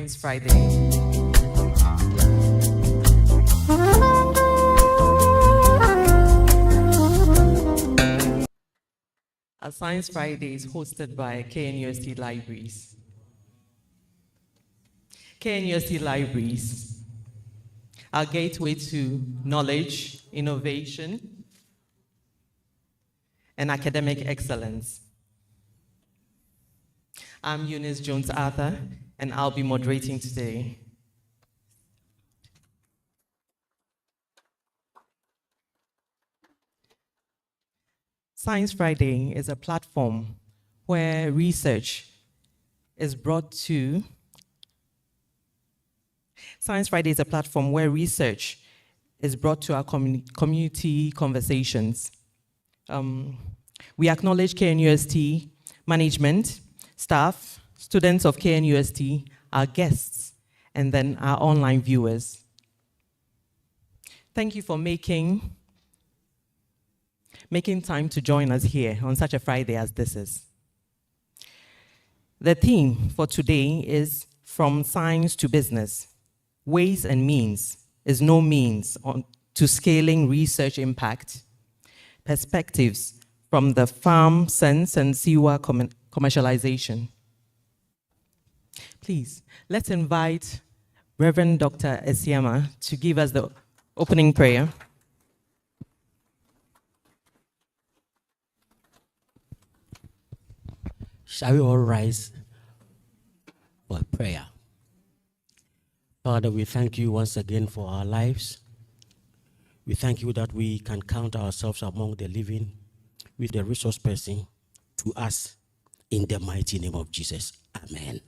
Science Friday. Our Science Friday is hosted by KNUST Libraries. KNUST Libraries, our gateway to knowledge, innovation, and academic excellence. I'm Eunice Jones Arthur, and I'll be moderating today. Science Friday is a platform where research is brought to our community conversations. We acknowledge KNUST management, staff, students of KNUST, our guests, and then our online viewers. Thank you for making time to join us here on such a Friday as this is. The theme for today is From Science to Business. Ways and means is no means to scaling research impact. Perspectives from the farm sense and SIWA commercialization. Please, let's invite Reverend Dr. Esiama to give us the opening prayer. Shall we all rise for prayer? Father, we thank you once again for our lives. We thank you that we can count ourselves among the living with the resource person to us in the mighty name of Jesus. Amen.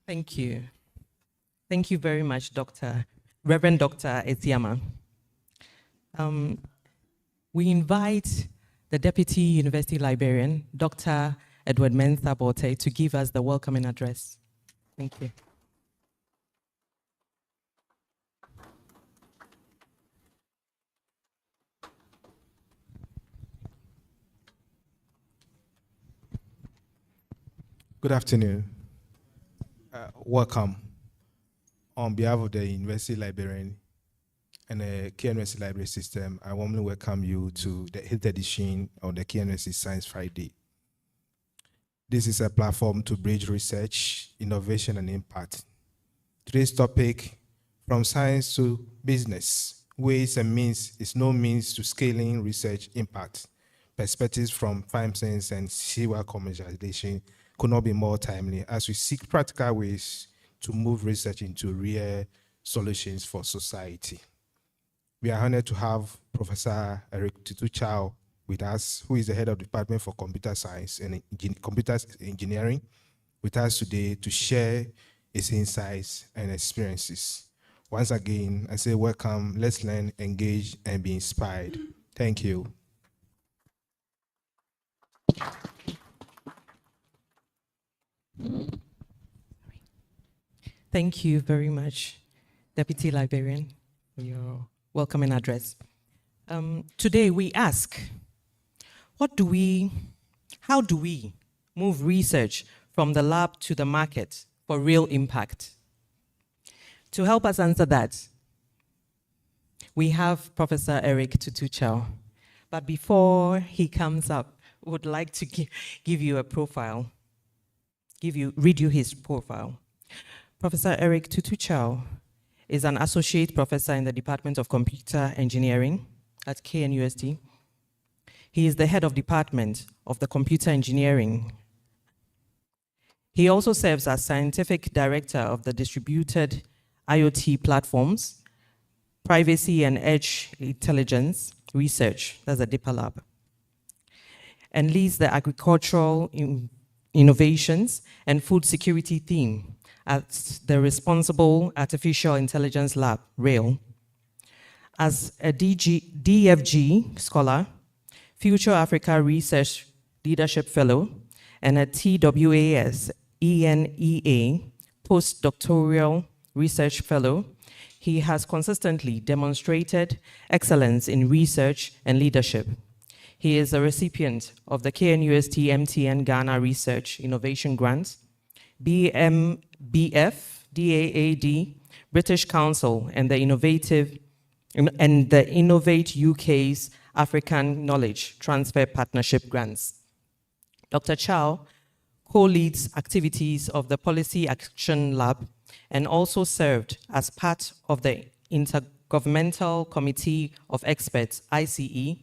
Thank you. Thank you very much, Reverend Dr. Esiama. We invite the Deputy University Librarian, Dr. Edward Mensah Bote, to give us the welcoming address. Thank you. Good afternoon. Welcome. On behalf of the University Librarian and the KNUST Library System, I warmly welcome you to the 8th edition of the KNUST Science Friday. This is a platform to bridge research, innovation, and impact. Today's topic, From Science to Business, Ways and Means is no means to scaling research impact. Perspectives from farm science and SIWA commercialization could not be more timely as we seek practical ways to move research into real solutions for society. We are honored to have Professor Eric Tutu Chow with us, who is the head of the Department for Computer Science and Computer Engineering, with us today to share his insights and experiences. Once again, I say welcome, let's learn, engage, and be inspired. Thank you. Thank you very much, Deputy Librarian, for your welcoming address. Today we ask, how do we move research from the lab to the market for real impact? To help us answer that, we have Professor Eric Tutu Chow. But before he comes up, we would like to give you a profile, read you his profile. Professor Eric Tutu Chow is an associate professor in the Department of Computer Engineering at KNUST. He is the head of department of the Computer Engineering. He also serves as scientific director of the Distributed IoT Platforms, Privacy and Edge Intelligence Research, that's a DIPA lab, and leads the Agricultural Innovations and Food Security theme at the Responsible Artificial Intelligence Lab, RAIL. As a DFG scholar, Future Africa Research Leadership Fellow, and a TWAS ENEA Postdoctoral Research Fellow, he has consistently demonstrated excellence in research and leadership. He is a recipient of the KNUST MTN Ghana Research Innovation Grant, BMBF, DAAD, British Council, and the Innovate UK's African Knowledge Transfer Partnership Grants. Dr. Chow co-leads activities of the Policy Action Lab and also served as part of the Intergovernmental Committee of Experts, ICE,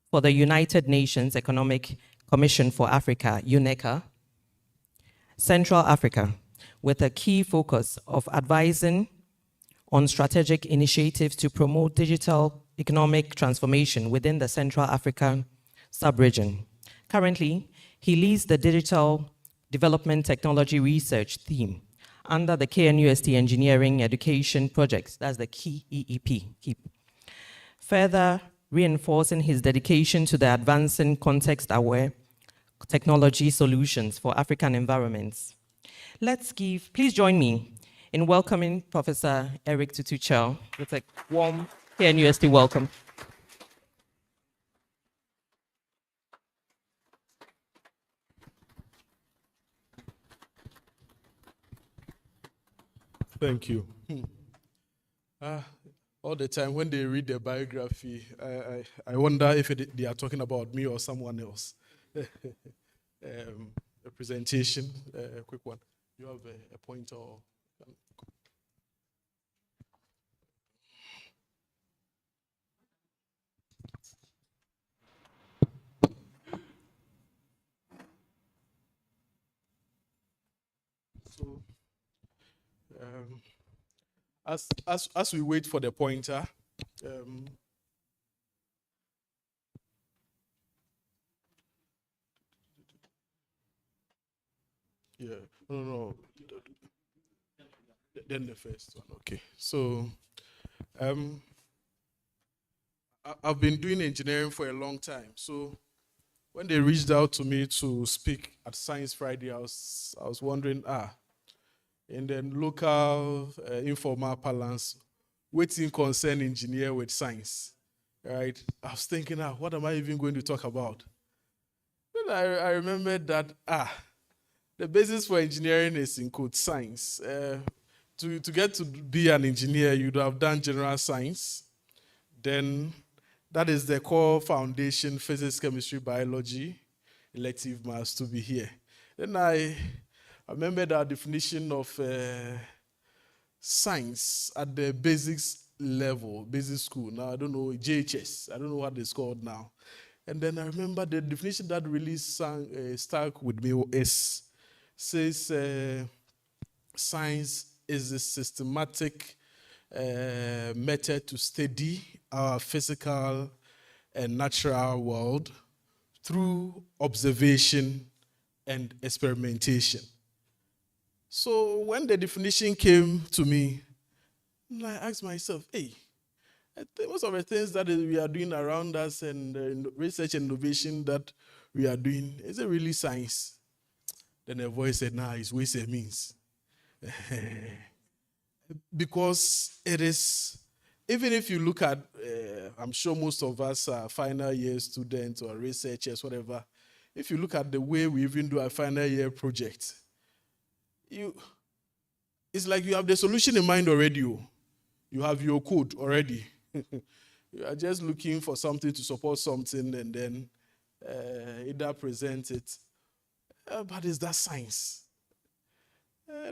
for the United Nations Economic Commission for Africa, UNECA, Central Africa, with a key focus of advising on strategic initiatives to promote digital economic transformation within the Central African sub-region. Currently, he leads the Digital Development Technology Research theme under the KNUST Engineering Education Projects, that's the key EEP, KEEP. Further reinforcing his dedication to the advancing context-aware technology solutions for African environments. Please join me in welcoming Professor Eric Tutu Chow with a warm KNUST welcome. Thank you. All the time when they read the biography, I wonder if they are talking about me or someone else. A presentation, a quick one. You have a pointer or... So, as we wait for the pointer, yeah, no. Then the first one, okay. So, I've been doing engineering for a long time. So, when they reached out to me to speak at Science Friday, I was wondering, in the local informal parlance, waiting concern engineer with science, right? I was thinking, what am I even going to talk about? Then I remembered that, the basis for engineering is in code science. To get to be an engineer, you'd have done general science. Then that is the core foundation, physics, chemistry, biology, elective maths to be here. Then I remembered our definition of science at the basics level, basic school. Now, I don't know, JHS. I don't know what it's called now. And then I remember the definition that really stuck with me says science is a systematic method to study our physical and natural world through observation and experimentation. So when the definition came to me, I asked myself, I think most of the things that we are doing around us and research and innovation that we are doing, is it really science? Then a voice said, it's ways and means. Because it is, even if you look at, I'm sure most of us are final year students or researchers, whatever. If you look at the way we even do our final year project, it's like you have the solution in mind already. You have your code already. You are just looking for something to support something and then either present it. But is that science?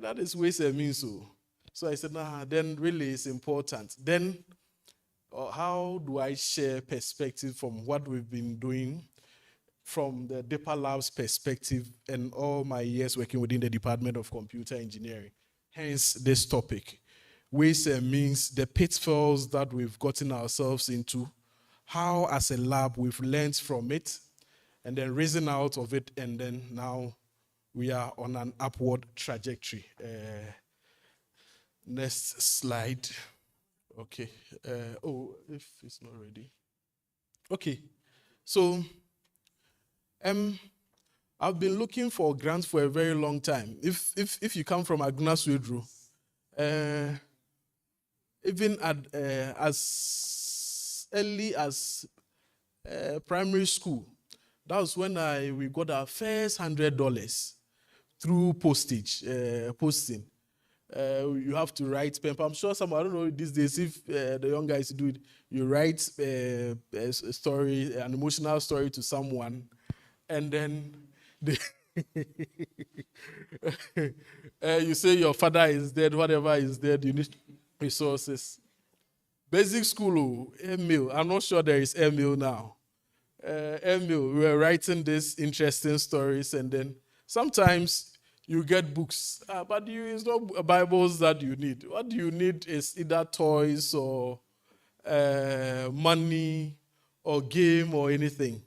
That is ways and means so. So I said, then really it's important. Then how do I share perspective from what we've been doing from the Deeper Labs perspective and all my years working within the Department of Computer Engineering? Hence this topic. Ways and means, the pitfalls that we've gotten ourselves into, how as a lab we've learned from it, and then risen out of it, and then now we are on an upward trajectory. Next slide. Okay. If it's not ready. Okay. So, I've been looking for grants for a very long time. If you come from Aguna Swedru, even at as early as primary school, that was when we got our first $100 through posting. You have to write pen. I'm sure some, I don't know these days if the young guys do it. You write a story, an emotional story to someone, and then they you say your father is dead, whatever is dead, you need resources. Basic school, email. I'm not sure there is email now. Email, we were writing these interesting stories, and then sometimes you get books, but it's not Bibles that you need. What you need is either toys or money or game or anything.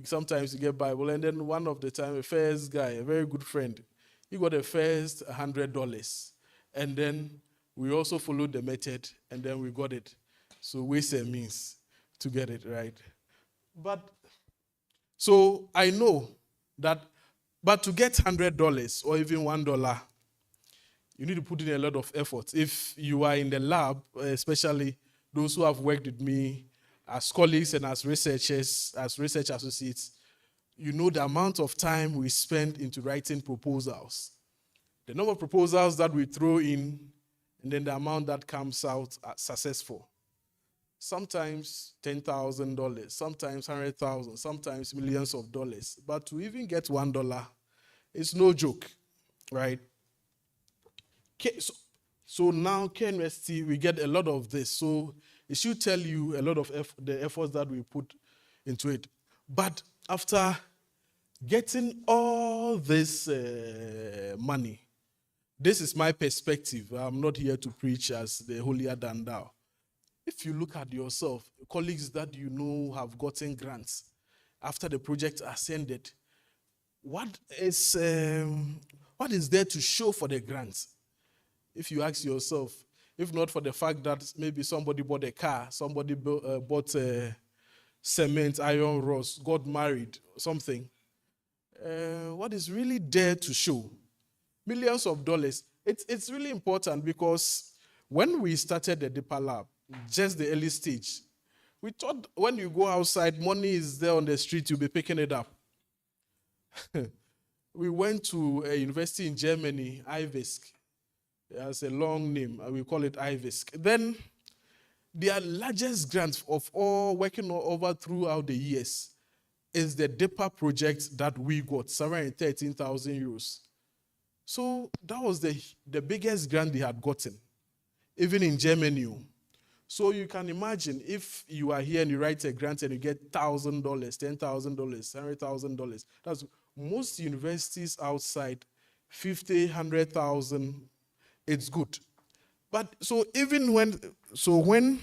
Sometimes you get Bible, and then one of the time, a first guy, a very good friend, he got a first $100, and then we also followed the method, and then we got it. So ways and means to get it right. But so I know that, but to get $100 or even $1, you need to put in a lot of effort. If you are in the lab, especially those who have worked with me as colleagues and as researchers, as research associates, you know the amount of time we spend into writing proposals. The number of proposals that we throw in, and then the amount that comes out successful. Sometimes $10,000, sometimes $100,000, sometimes millions of dollars. But to even get $1, it's no joke, right? So now KNUST, we get a lot of this. So it should tell you a lot of the efforts that we put into it. But after getting all this money, this is my perspective. I'm not here to preach as the holier than thou. If you look at yourself, colleagues that you know have gotten grants after the project ascended, what is there to show for the grants? If you ask yourself, if not for the fact that maybe somebody bought a car, somebody bought cement, iron rods, got married, something, what is really there to show? Millions of dollars. It's really important because when we started the Deeper Lab, just the early stage, we thought when you go outside, money is there on the street, you'll be picking it up. We went to a university in Germany, IVESC. It has a long name, we call it IVESC. Then their largest grant of all working over throughout the years is the DEPA project that we got, 713,000 euros. So that was the biggest grant they had gotten, even in Germany. So you can imagine if you are here and you write a grant and you get $1,000, $10,000, $100,000. That's most universities outside, 50, 100,000. It's good. But so when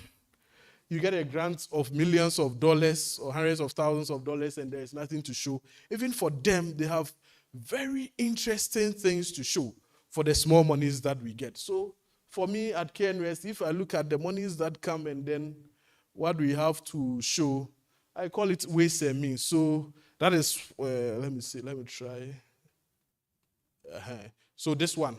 you get a grant of millions of dollars or hundreds of thousands of dollars and there is nothing to show, even for them, they have very interesting things to show for the small monies that we get. So for me at KNUST, if I look at the monies that come and then what we have to show, I call it ways and means. So that is, let me try. So this one.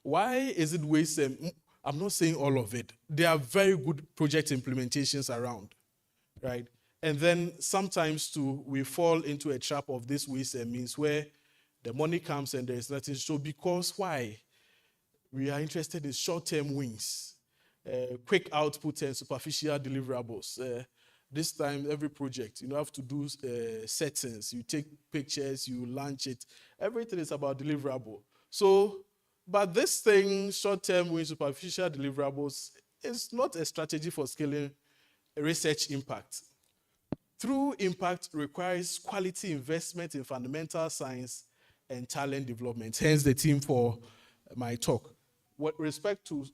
Why is it ways and means? I'm not saying all of it. There are very good project implementations around, right? And then sometimes too, we fall into a trap of this ways and means where the money comes and there is nothing to show. Because why? We are interested in short-term wins, quick output and superficial deliverables. This time, every project, you have to do settings. You take pictures, you launch it. Everything is about deliverable. So, but this thing, short-term wins, superficial deliverables, is not a strategy for scaling research impact. True impact requires quality investment in fundamental science and talent development. Hence the theme for my talk. With respect to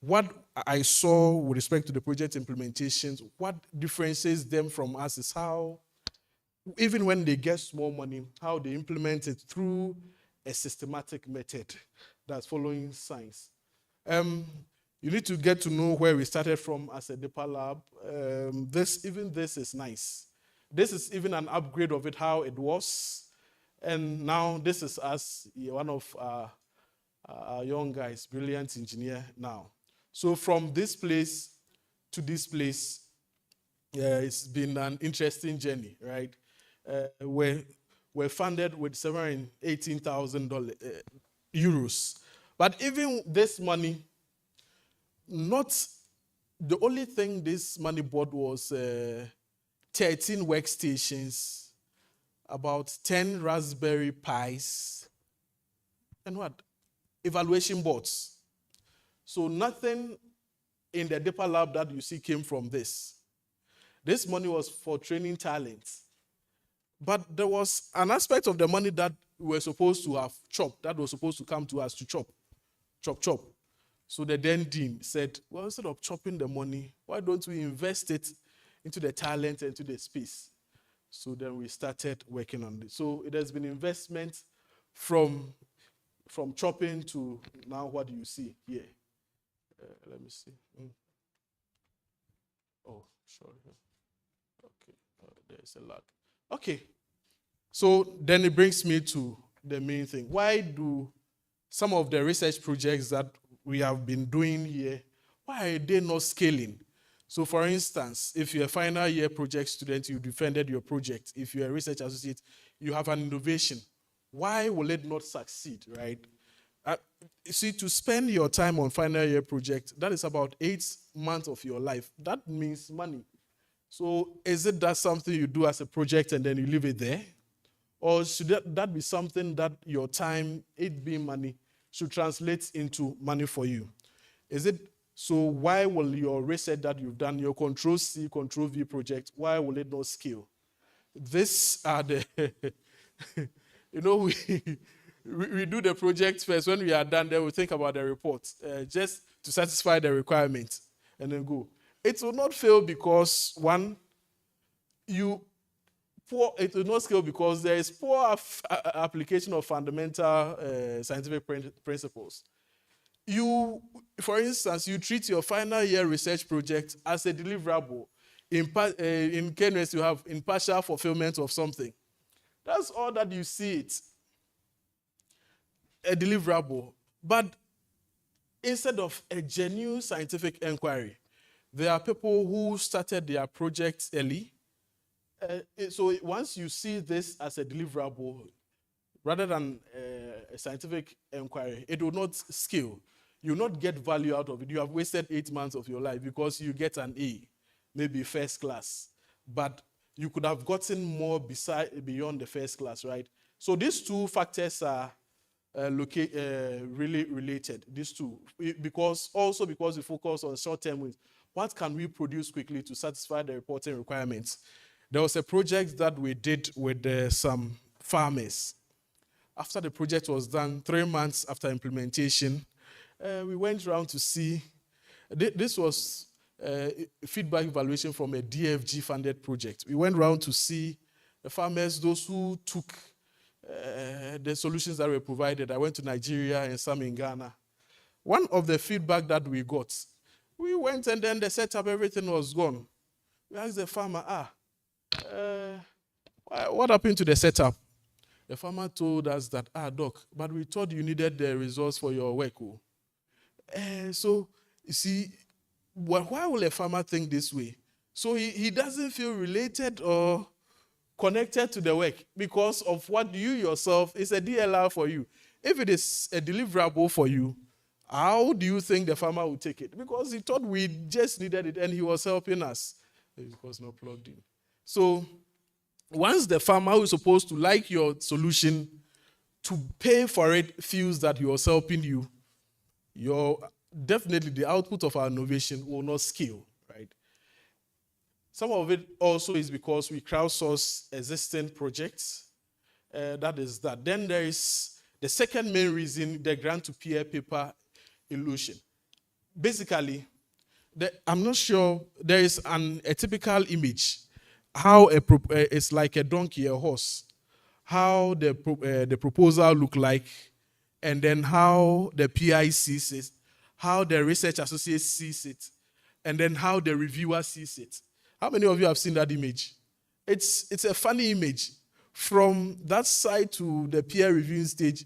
what I saw with respect to the project implementations, what differentiates them from us is how, even when they get small money, how they implement it through a systematic method that's following science. You need to get to know where we started from as a Deeper Lab. This is nice. This is even an upgrade of it, how it was. And now this is us, one of our young guys, brilliant engineer now. So from this place to this place, it's been an interesting journey, right? Where were funded with $718,000 euros. But even this money, not the only thing this money bought was 13 workstations, about 10 Raspberry Pis, and what? Evaluation boards. So nothing in the Deeper Lab that you see came from this. This money was for training talent. But there was an aspect of the money that we were supposed to have chopped, that was supposed to come to us to chop. So the then dean said, well, instead of chopping the money, why don't we invest it into the talent and into the space? So then we started working on this. So it has been investment from chopping to now what do you see here? Let me see. Oh, sorry. Okay, there's a lag. Okay, so then it brings me to the main thing. Why do some of the research projects that we have been doing here, why are they not scaling? So for instance, if you're a final year project student, you defended your project. If you're a research associate, you have an innovation. Why will it not succeed, right? You see, to spend your time on final year project, that is about 8 months of your life. That means money. So is it that something you do as a project and then you leave it there? Or should that be something that your time, it being money, should translate into money for you? Is it so? Why will your research that you've done, your Control-C, Control-V project, why will it not scale? These are the, we do the project first. When we are done, then we think about the report, just to satisfy the requirement, and then go. It will not fail because, one, it will not scale because there is poor application of fundamental scientific principles. For instance, you treat your final year research project as a deliverable. In KNUST, you have impartial fulfillment of something. That's all that you see it, a deliverable. But instead of a genuine scientific inquiry, there are people who started their projects early. So once you see this as a deliverable, rather than a scientific inquiry, it will not scale. You will not get value out of it. You have wasted 8 months of your life because you get an A, maybe first class. But you could have gotten more beyond the first class, right? So these two factors are really related, these two. Because we focus on short-term wins. What can we produce quickly to satisfy the reporting requirements? There was a project that we did with some farmers. After the project was done, 3 months after implementation, we went around to see. This was feedback evaluation from a DFG-funded project. We went around to see the farmers, those who took the solutions that were provided. I went to Nigeria and some in Ghana. One of the feedback that we got, we went and then the setup, everything was gone. We asked the farmer, what happened to the setup? The farmer told us that, doc, but we thought you needed the results for your work. So, you see, why will a farmer think this way? So he doesn't feel related or connected to the work because of what you yourself, is a DLR for you. If it is a deliverable for you, how do you think the farmer will take it? Because he thought we just needed it and he was helping us. It was not plugged in. So once the farmer who is supposed to like your solution to pay for it feels that he was helping you, definitely the output of our innovation will not scale, right? Some of it also is because we crowdsource existing projects. That is that. Then there is the second main reason, the grant-to-peer paper illusion. Basically, I'm not sure, there is a typical image, how it's like a donkey, a horse, how the proposal look like, and then how the PI sees it, how the research associate sees it, and then how the reviewer sees it. How many of you have seen that image? It's a funny image. From that side to the peer reviewing stage,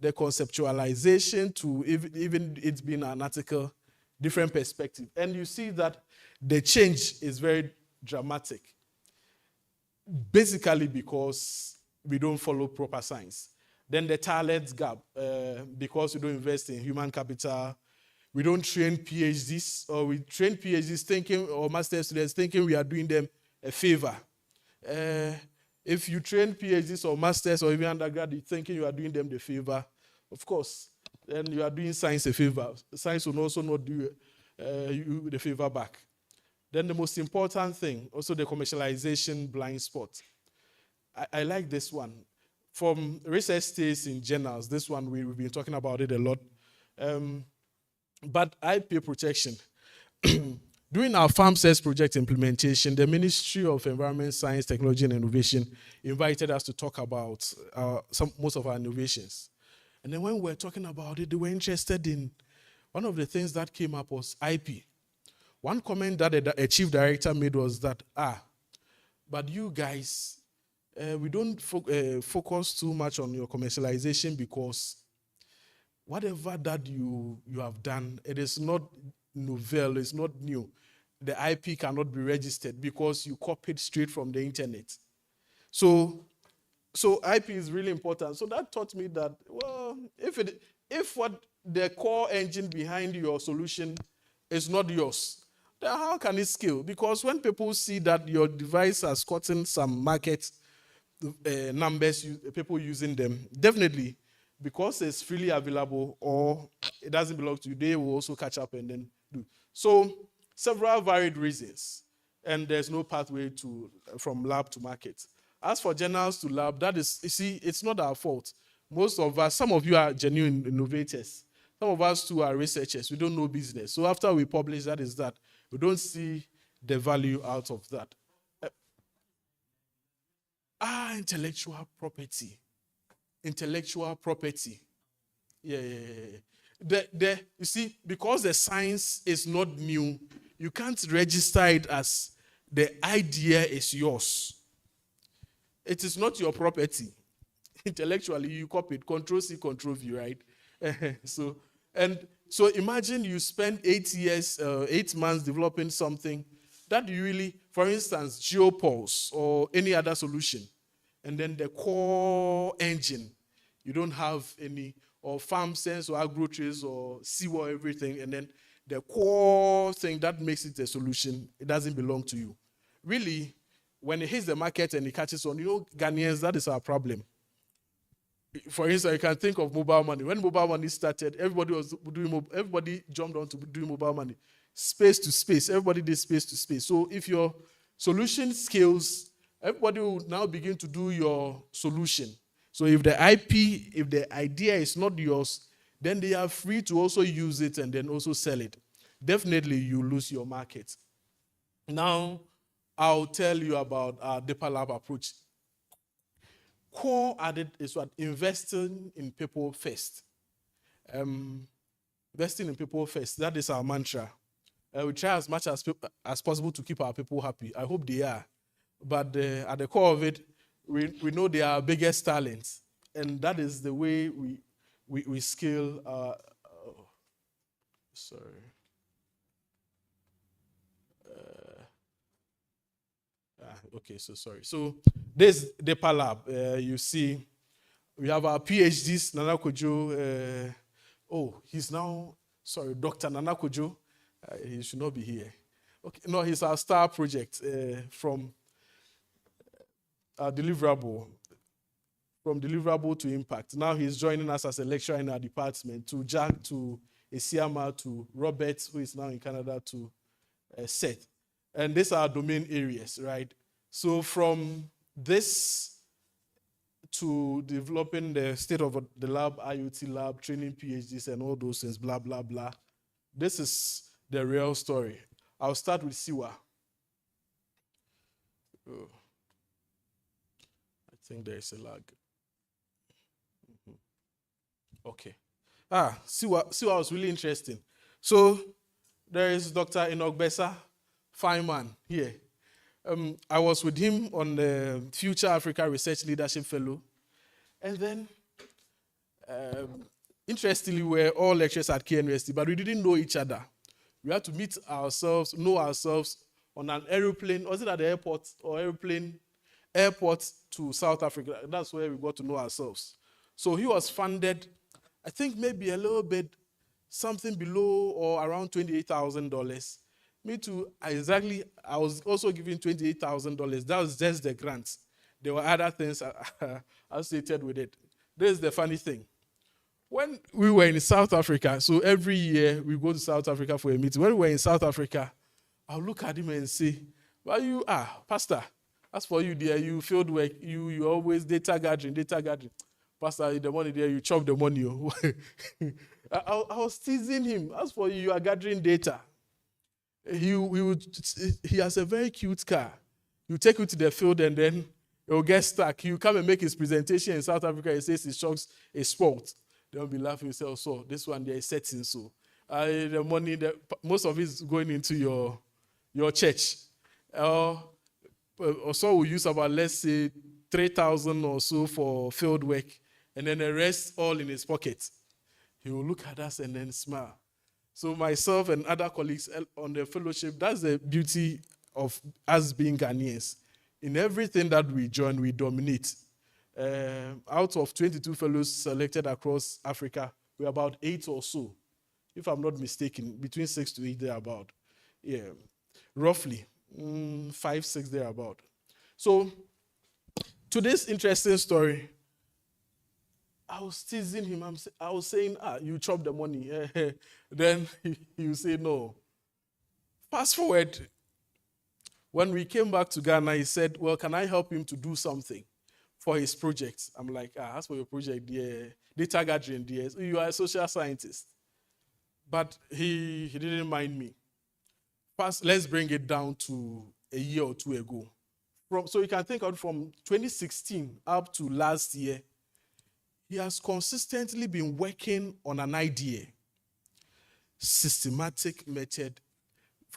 the conceptualization to even it being an article, different perspective. And you see that the change is very dramatic. Basically because we don't follow proper science. Then the talent gap, because we don't invest in human capital, we don't train PhDs, or we train PhDs thinking, or master students thinking we are doing them a favor. If you train PhDs or masters or even undergrad, you thinking you are doing them the favor, of course, then you are doing science a favor. Science will also not do you the favor back. Then the most important thing, also the commercialization blind spot. I like this one. From research stays in journals, this one we've been talking about it a lot. But IP protection. During our FarmSense project implementation, the Ministry of Environment, Science, Technology, and Innovation invited us to talk about most of our innovations. And then when we were talking about it, they were interested in, one of the things that came up was IP. One comment that a chief director made was that, but you guys, we don't focus too much on your commercialization because whatever that you have done, it is not novel, it's not new. The IP cannot be registered because you copied straight from the internet. So IP is really important. So that taught me that, well, if what the core engine behind your solution is not yours, then how can it scale? Because when people see that your device has gotten some market numbers, people using them, definitely, because it's freely available or it doesn't belong to you, they will also catch up and then do. So several varied reasons, and there's no pathway from lab to market. As for journals to lab, that is, you see, it's not our fault. Most of us, some of you are genuine innovators. Some of us too are researchers. We don't know business. So after we publish, that is that. We don't see the value out of that. Intellectual property. Intellectual property. Yeah. You see, because the science is not new, you can't register it as the idea is yours. It is not your property. Intellectually, you copy it, Control-C, Control-V, right? So imagine you spend 8 months developing something that you really, for instance, GeoPulse or any other solution, and then the core engine, you don't have any, or FarmSense or AgroTrace or SeaWorld, everything, and then the core thing that makes it a solution, it doesn't belong to you. Really, when it hits the market and it catches on, Ghanaians, that is our problem. For instance, you can think of mobile money. When mobile money started, everybody jumped on to doing mobile money. Space to space. Everybody did space to space. So if your solution scales, everybody will now begin to do your solution. So if the IP, if the idea is not yours, then they are free to also use it and then also sell it. Definitely, you lose your market. Now, I'll tell you about our deeper lab approach. Core added is what? Investing in people first. Investing in people first. That is our mantra. We try as much as possible to keep our people happy. I hope they are. But at the core of it, we know they are our biggest talents. And that is the way we scale. Sorry. So this deeper lab, you see, we have our PhDs, Nana Kojo. He's now, Dr. Nana Kojo. He should not be here. Okay, no, he's our star project from deliverable. From deliverable to impact. Now he's joining us as a lecturer in our department, to Jack, to Esiama, to Robert, who is now in Canada, to Seth. And these are domain areas, right? So from this to developing the state of the lab, IoT lab, training PhDs and all those things, blah, blah, blah. This is the real story. I'll start with Siwa. I think there is a lag. Okay. Siwa was really interesting. So there is Dr. Enoch Besa, fine man here. I was with him on the Future Africa Research Leadership Fellow. And then, interestingly, we're all lecturers at KNUST, but we didn't know each other. We had to know ourselves on an aeroplane. Was it at the airport or aeroplane? airport to South Africa. That's where we got to know ourselves. So he was funded, I think maybe a little bit, something below or around $28,000. Me too, I was also given $28,000. That was just the grant. There were other things associated with it. This is the funny thing. When we were in South Africa, so every year we go to South Africa for a meeting. When we were in South Africa, I'll look at him and say, well, you are, Pastor, as for you there, you field work, you always data gathering. Pastor, the money there, you chop the money. I was teasing him. As for you, you are gathering data. He has a very cute car. You take it to the field and then it will get stuck. You come and make his presentation in South Africa. He says his shocks a sport. They'll be laughing. Say, so this one there is setting. So the money, most of it is going into your church. Or so we use about, let's say, 3,000 or so for field work, and then the rest all in his pocket. He will look at us and then smile. So myself and other colleagues on the fellowship, that's the beauty of us being Ghanaians. In everything that we join, we dominate. Out of 22 fellows selected across Africa, we're about 8 or so, if I'm not mistaken, between 6 to 8 thereabout. Yeah, roughly 5, 6 thereabout. So, to this interesting story, I was teasing him. I was saying, you chop the money. Then he would say, no. Fast forward, when we came back to Ghana, he said, well, can I help him to do something for his project? I'm like, as for your project, dear, data gathering, dear, you are a social scientist. But he didn't mind me. First, let's bring it down to a year or two ago. So you can think of from 2016 up to last year, he has consistently been working on an idea, systematic method,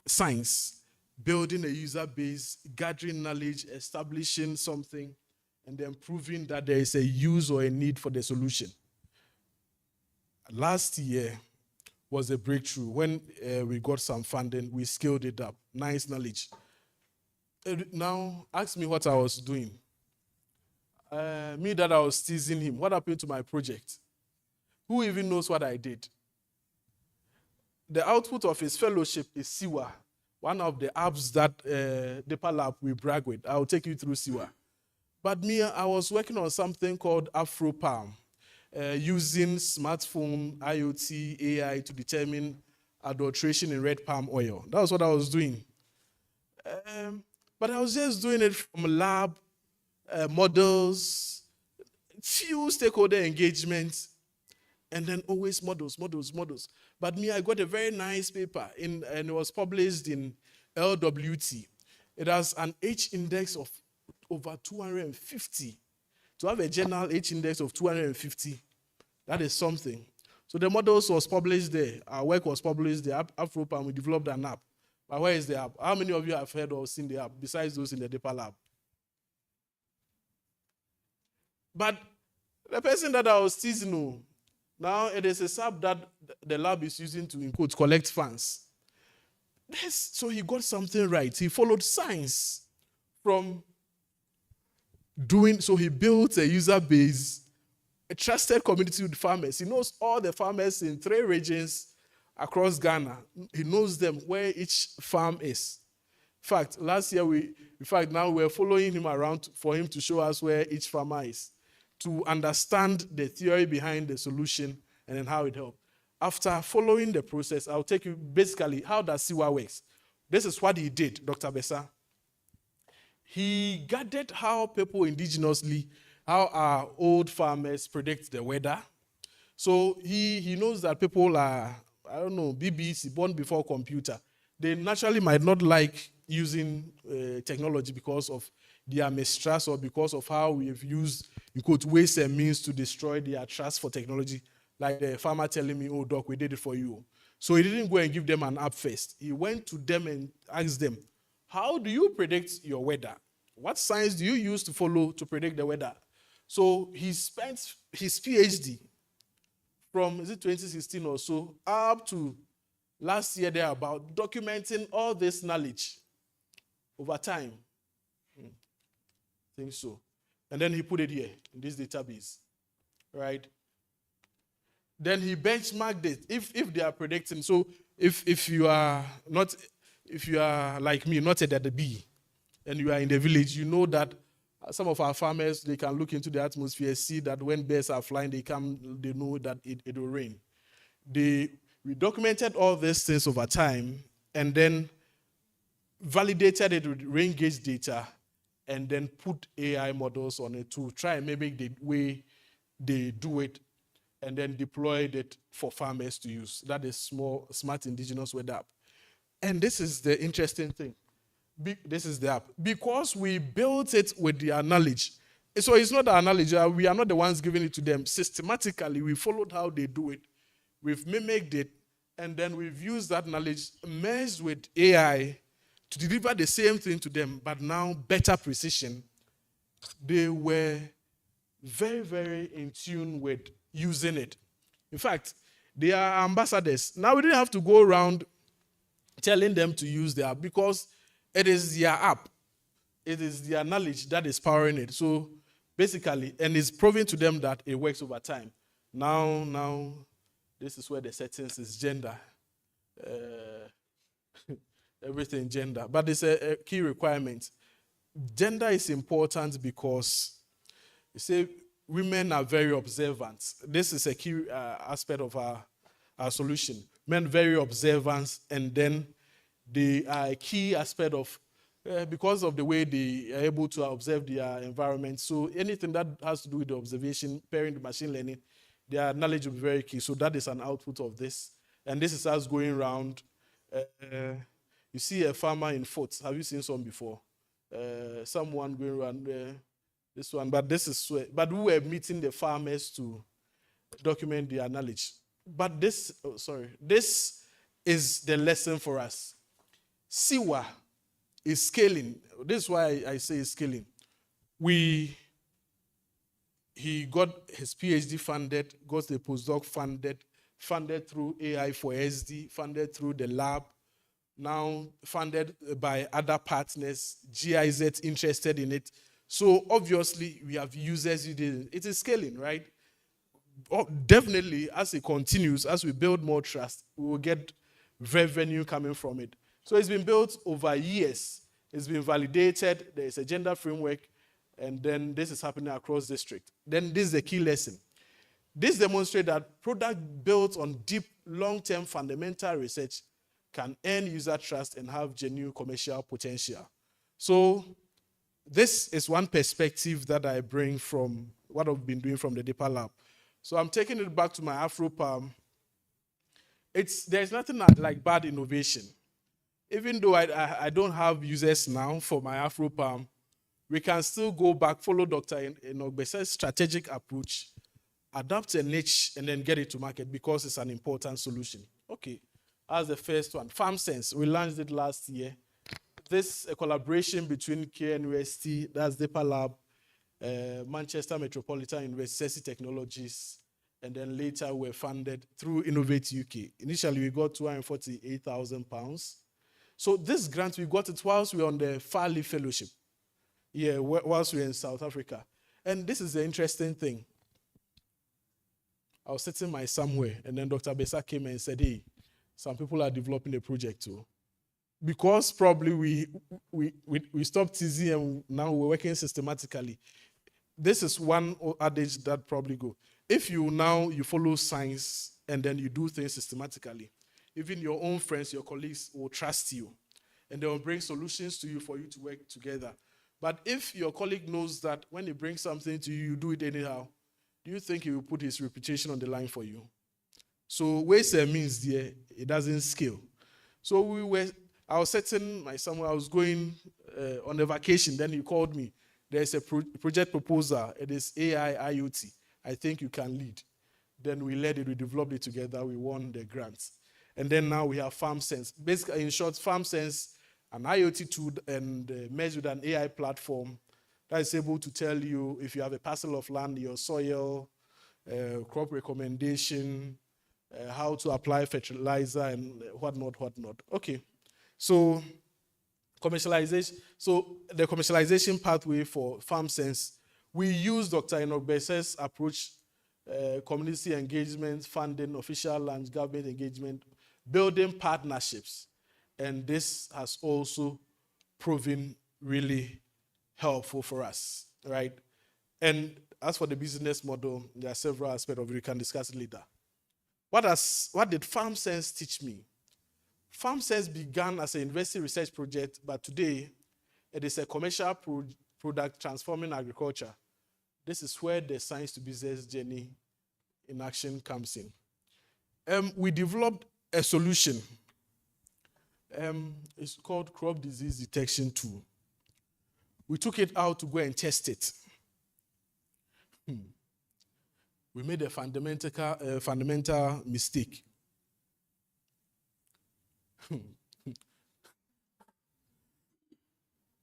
science, building a user base, gathering knowledge, establishing something, and then proving that there is a use or a need for the solution. Last year was a breakthrough. When we got some funding, we scaled it up. Nice knowledge. Now, ask me what I was doing. Me that I was teasing him. What happened to my project? Who even knows what I did? The output of his fellowship is Siwa, one of the apps that Deeper Lab we brag with. I'll take you through Siwa. But me, I was working on something called AfroPalm, using smartphone, IoT, AI to determine adulteration in red palm oil. That was what I was doing. But I was just doing it from lab, models, few stakeholder engagements, and then always models. But me, I got a very nice paper, and it was published in LWT. It has an H-index of over 250. To have a journal H-index of 250, that is something. So the models was published there. Our work was published there. AfroPalm, we developed an app. But where is the app? How many of you have heard or seen the app, besides those in the Deeper Lab? But the person that I was teasing, now it is a app that the lab is using to, in quotes, collect funds. So he got something right. He followed science from doing, so he built a user base, a trusted community with farmers. He knows all the farmers in 3 regions across Ghana. He knows them, where each farm is. In fact, last year, now we're following him around for him to show us where each farmer is, to understand the theory behind the solution and then how it helped. After following the process, I'll take you basically, how does Siwa works? This is what he did, Dr. Bessa. He gathered how people indigenously, how our old farmers predict the weather. So he knows that people are, BBC, born before computer. They naturally might not like using technology because of their mistrust or because of how we've used, in quote, ways and means to destroy their trust for technology. Like the farmer telling me, oh, doc, we did it for you. So he didn't go and give them an app first. He went to them and asked them, how do you predict your weather? What science do you use to follow to predict the weather? So he spent his PhD from, 2016 or so, up to last year there about documenting all this knowledge over time. I think so. And then he put it here in this database, right? Then he benchmarked it. If they are predicting, so if you are like me, not at the B, and you are in the village, you know that some of our farmers, they can look into the atmosphere, see that when birds are flying, they know that it will rain. We documented all these things over time and then validated it with rain gauge data and then put AI models on it to try and mimic the way they do it and then deployed it for farmers to use. That is Smart Indigenous Weather App. And this is the interesting thing. This is the app. Because we built it with their knowledge. So it's not our knowledge. We are not the ones giving it to them. Systematically, we followed how they do it. We've mimicked it. And then we've used that knowledge merged with AI to deliver the same thing to them, but now better precision. They were very, very in tune with using it. In fact, they are ambassadors. Now we didn't have to go around telling them to use the app because it is their app. It is their knowledge that is powering it. So basically, and it's proving to them that it works over time. Now, this is where the settings is gender. Everything gender. But it's a key requirement. Gender is important because, you see, women are very observant. This is a key aspect of our solution. Men very observant, and then they are a key aspect of, because of the way they are able to observe their environment. So anything that has to do with the observation, pairing the machine learning, their knowledge will be very key. So that is an output of this. And this is us going around. You see a farmer in Fort. Have you seen some before? Someone going around this one. But we were meeting the farmers to document their knowledge. But this is the lesson for us. Siwa is scaling. This is why I say scaling. He got his PhD funded, got the postdoc funded through AI for SD, funded through the lab, now funded by other partners, GIZ interested in it. So obviously we have users using it. It is scaling, right? Definitely, as it continues, as we build more trust, we will get revenue coming from it. So it's been built over years. It's been validated. There is a gender framework. And then this is happening across district. Then this is the key lesson. This demonstrates that product built on deep, long-term fundamental research can earn user trust and have genuine commercial potential. So this is one perspective that I bring from what I've been doing from the Deeper Lab. So I'm taking it back to my AfroPalm. There's nothing like bad innovation. Even though I don't have users now for my AfroPalm, we can still go back, follow Dr. Enogbese's strategic approach, adapt a niche, and then get it to market because it's an important solution. Okay, as the first one. FarmSense, we launched it last year. This a collaboration between KNUST, that's Deeper Lab, Manchester Metropolitan University Technologies, and then later we're funded through Innovate UK. Initially, we got £248,000. So this grant, we got it whilst we were on the Farley Fellowship. Yeah, whilst we were in South Africa. And this is the interesting thing. I was sitting somewhere, and then Dr. Besa came and said, hey, some people are developing a project too. Because probably we stopped teasing and now we're working systematically. This is one adage that probably go. If you follow science and then you do things systematically, even your own friends, your colleagues will trust you. And they will bring solutions to you for you to work together. But if your colleague knows that when he brings something to you, you do it anyhow, do you think he will put his reputation on the line for you? So ways and means there, it doesn't scale. So I was sitting somewhere, I was going on a vacation, then he called me. There's a project proposal, it is AI IoT. I think you can lead. Then we led it, we developed it together, we won the grants. And then now we have FarmSense. Basically, in short, FarmSense, an IoT tool and merged with an AI platform that is able to tell you if you have a parcel of land, your soil, crop recommendation, how to apply fertilizer and whatnot. Okay, so commercialization. So the commercialization pathway for FarmSense, we use Dr. Enoch Besse's approach, community engagement, funding, official and government engagement, building partnerships. And this has also proven really helpful for us, right? And as for the business model, there are several aspects of it. We can discuss it later. What did FarmSense teach me? FarmSense began as an university research project, but today it is a commercial product transforming agriculture. This is where the science to business journey in action comes in. We developed a solution. It's called crop disease detection tool. We took it out to go and test it. We made a fundamental mistake.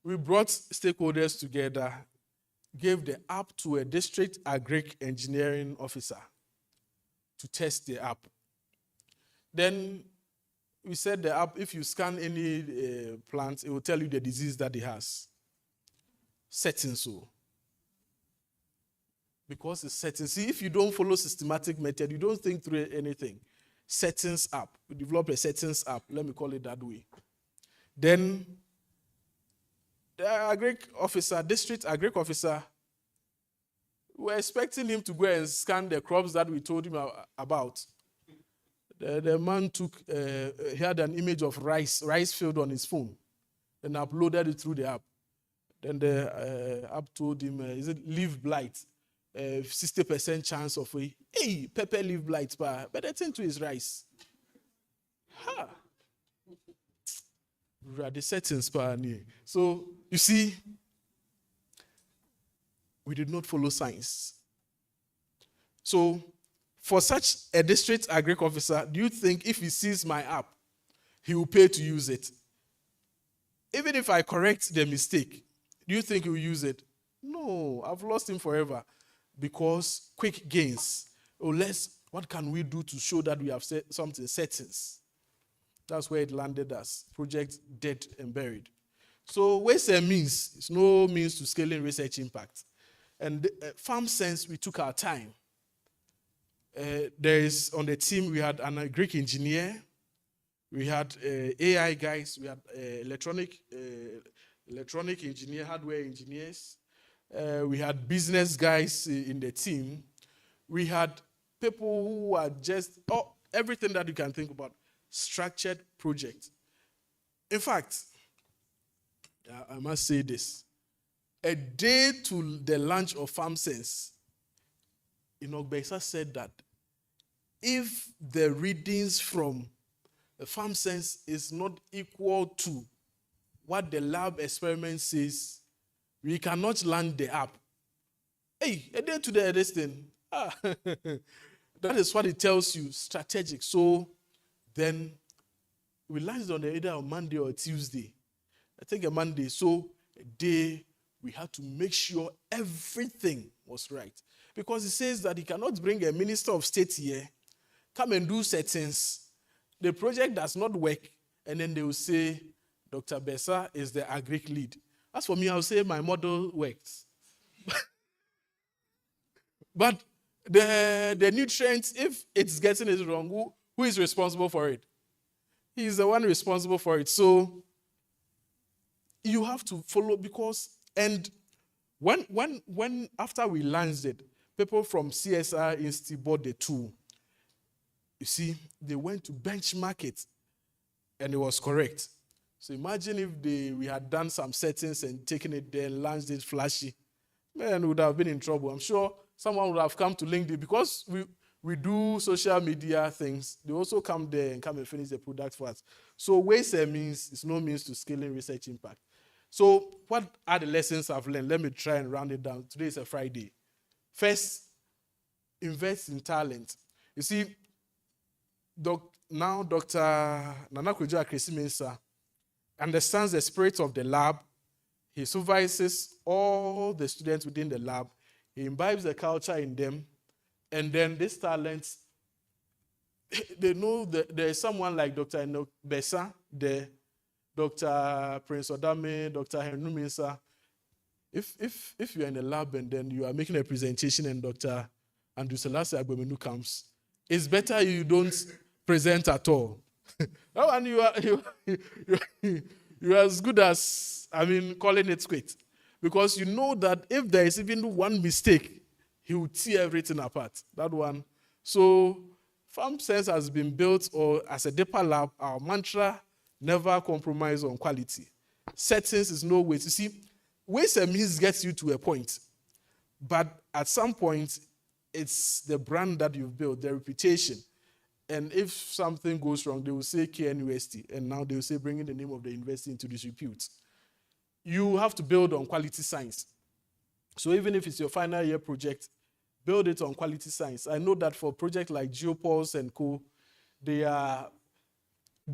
We brought stakeholders together, gave the app to a district agric engineering officer to test the app. Then we said the app, if you scan any plant, it will tell you the disease that it has. Setting so. Because it's setting. See, if you don't follow systematic method, you don't think through anything. Settings app. We developed a settings app. Let me call it that way. Then the district agric officer, we were expecting him to go and scan the crops that we told him about. The man he had an image of rice field on his phone, and uploaded it through the app. Then the app told him, is it leaf blight? 60% chance of pepper leaf blight, but the thing to is rice. The settings, so you see, we did not follow science. So, for such a district agric officer, do you think if he sees my app, he will pay to use it? Even if I correct the mistake, do you think he will use it? No, I've lost him forever. Because quick gains. What can we do to show that we have set something settings? That's where it landed us. Project dead and buried. So waste and means is no means to scaling research impact. And FarmSense, we took our time. There is on the team, we had an Greek engineer, we had AI guys, we had electronic engineer, hardware engineers. We had business guys in the team. We had people who are just, everything that you can think about, structured project. In fact, I must say this. A day to the launch of FarmSense, Enoch Besa said that if the readings from the FarmSense is not equal to what the lab experiment says, we cannot launch the app. A day to this thing. That is what it tells you, strategic. So then we launched on either on Monday or Tuesday. I think a Monday. So a day we had to make sure everything was right. Because it says that he cannot bring a minister of state here, come and do settings. The project does not work, and then they will say, Dr. Besa is the agric lead. As for me, I'll say my model works. But the nutrients, if it's getting it wrong, who is responsible for it? He's the one responsible for it. So you have to follow and when after we launched it, people from CSR Institute bought the tool. You see, they went to benchmark it, and it was correct. So imagine if we had done some settings and taken it there, launched it flashy. Man, would have been in trouble. I'm sure someone would have come to LinkedIn because we do social media things. They also come there and come and finish the product for us. So waste means is no means to scaling research impact. So what are the lessons I've learned? Let me try and round it down. Today is a Friday. First, invest in talent. You see, now Dr. Nana Kwejo Akresi-Mensah understands the spirit of the lab. He supervises all the students within the lab. He imbibes the culture in them. And then these talents, they know that there is someone like Dr. Enoch Besa there. Dr. Prince Odame, Dr. Henry Mensah. If you're in a lab and then you are making a presentation and Dr. Andrew Selassie Agbemenu comes, it's better you don't present at all. Oh, and you're as good as, calling it quit. Because you know that if there is even one mistake, he will tear everything apart. That one. So, FarmSense has been built, or as a deeper lab, our mantra, never compromise on quality. Settings is no way. You see, ways and means gets you to a point. But at some point, it's the brand that you've built, the reputation. And if something goes wrong, they will say KNUST, and now they will say bringing the name of the university into disrepute. You have to build on quality science. So even if it's your final year project, build it on quality science. I know that for projects like Geopulse and Co., they are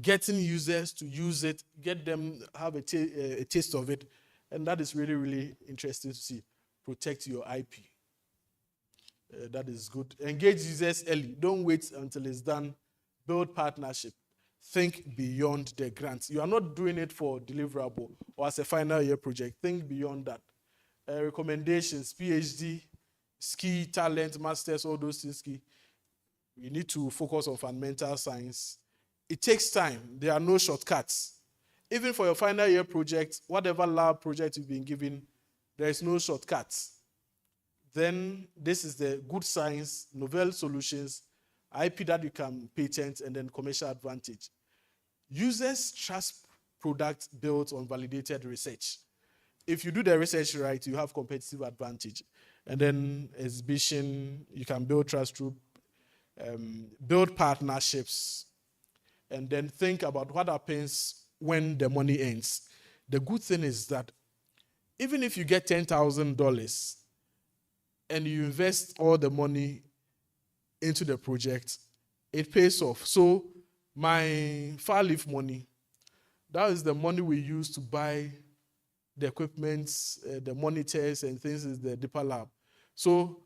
getting users to use it, get them have a taste of it, and that is really, really interesting to see. Protect your IP. That is good. Engage users early. Don't wait until it's done. Build partnership. Think beyond the grants. You are not doing it for deliverable or as a final year project. Think beyond that. Recommendations, PhD, ski, talent, masters, all those things. You need to focus on fundamental science. It takes time. There are no shortcuts. Even for your final year project, whatever lab project you've been given, there is no shortcuts. Then this is the good science, novel solutions, IP that you can patent, and then commercial advantage. Users trust products built on validated research. If you do the research right, you have competitive advantage. And then exhibition, you can build trust through, build partnerships, and then think about what happens when the money ends. The good thing is that even if you get $10,000, and you invest all the money into the project, it pays off. So my Farleaf money, that is the money we use to buy the equipment, the monitors and things in the deeper lab. So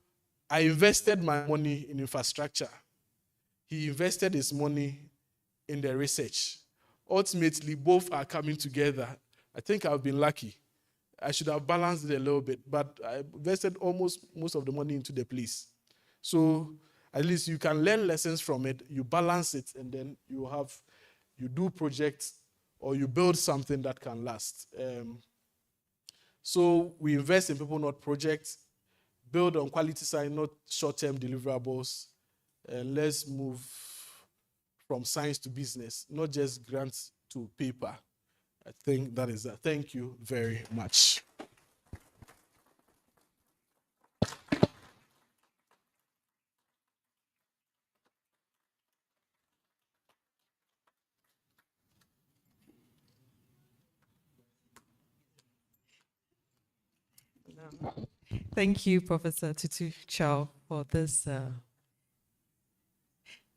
I invested my money in infrastructure. He invested his money in the research. Ultimately, both are coming together. I think I've been lucky. I should have balanced it a little bit, but I invested almost most of the money into the place. So at least you can learn lessons from it, you balance it, and then you do projects or you build something that can last. So we invest in people, not projects, build on quality science, not short-term deliverables, and let's move from science to business, not just grants to paper. I think that is that. Thank you very much. Thank you, Professor Tutu Chow, for this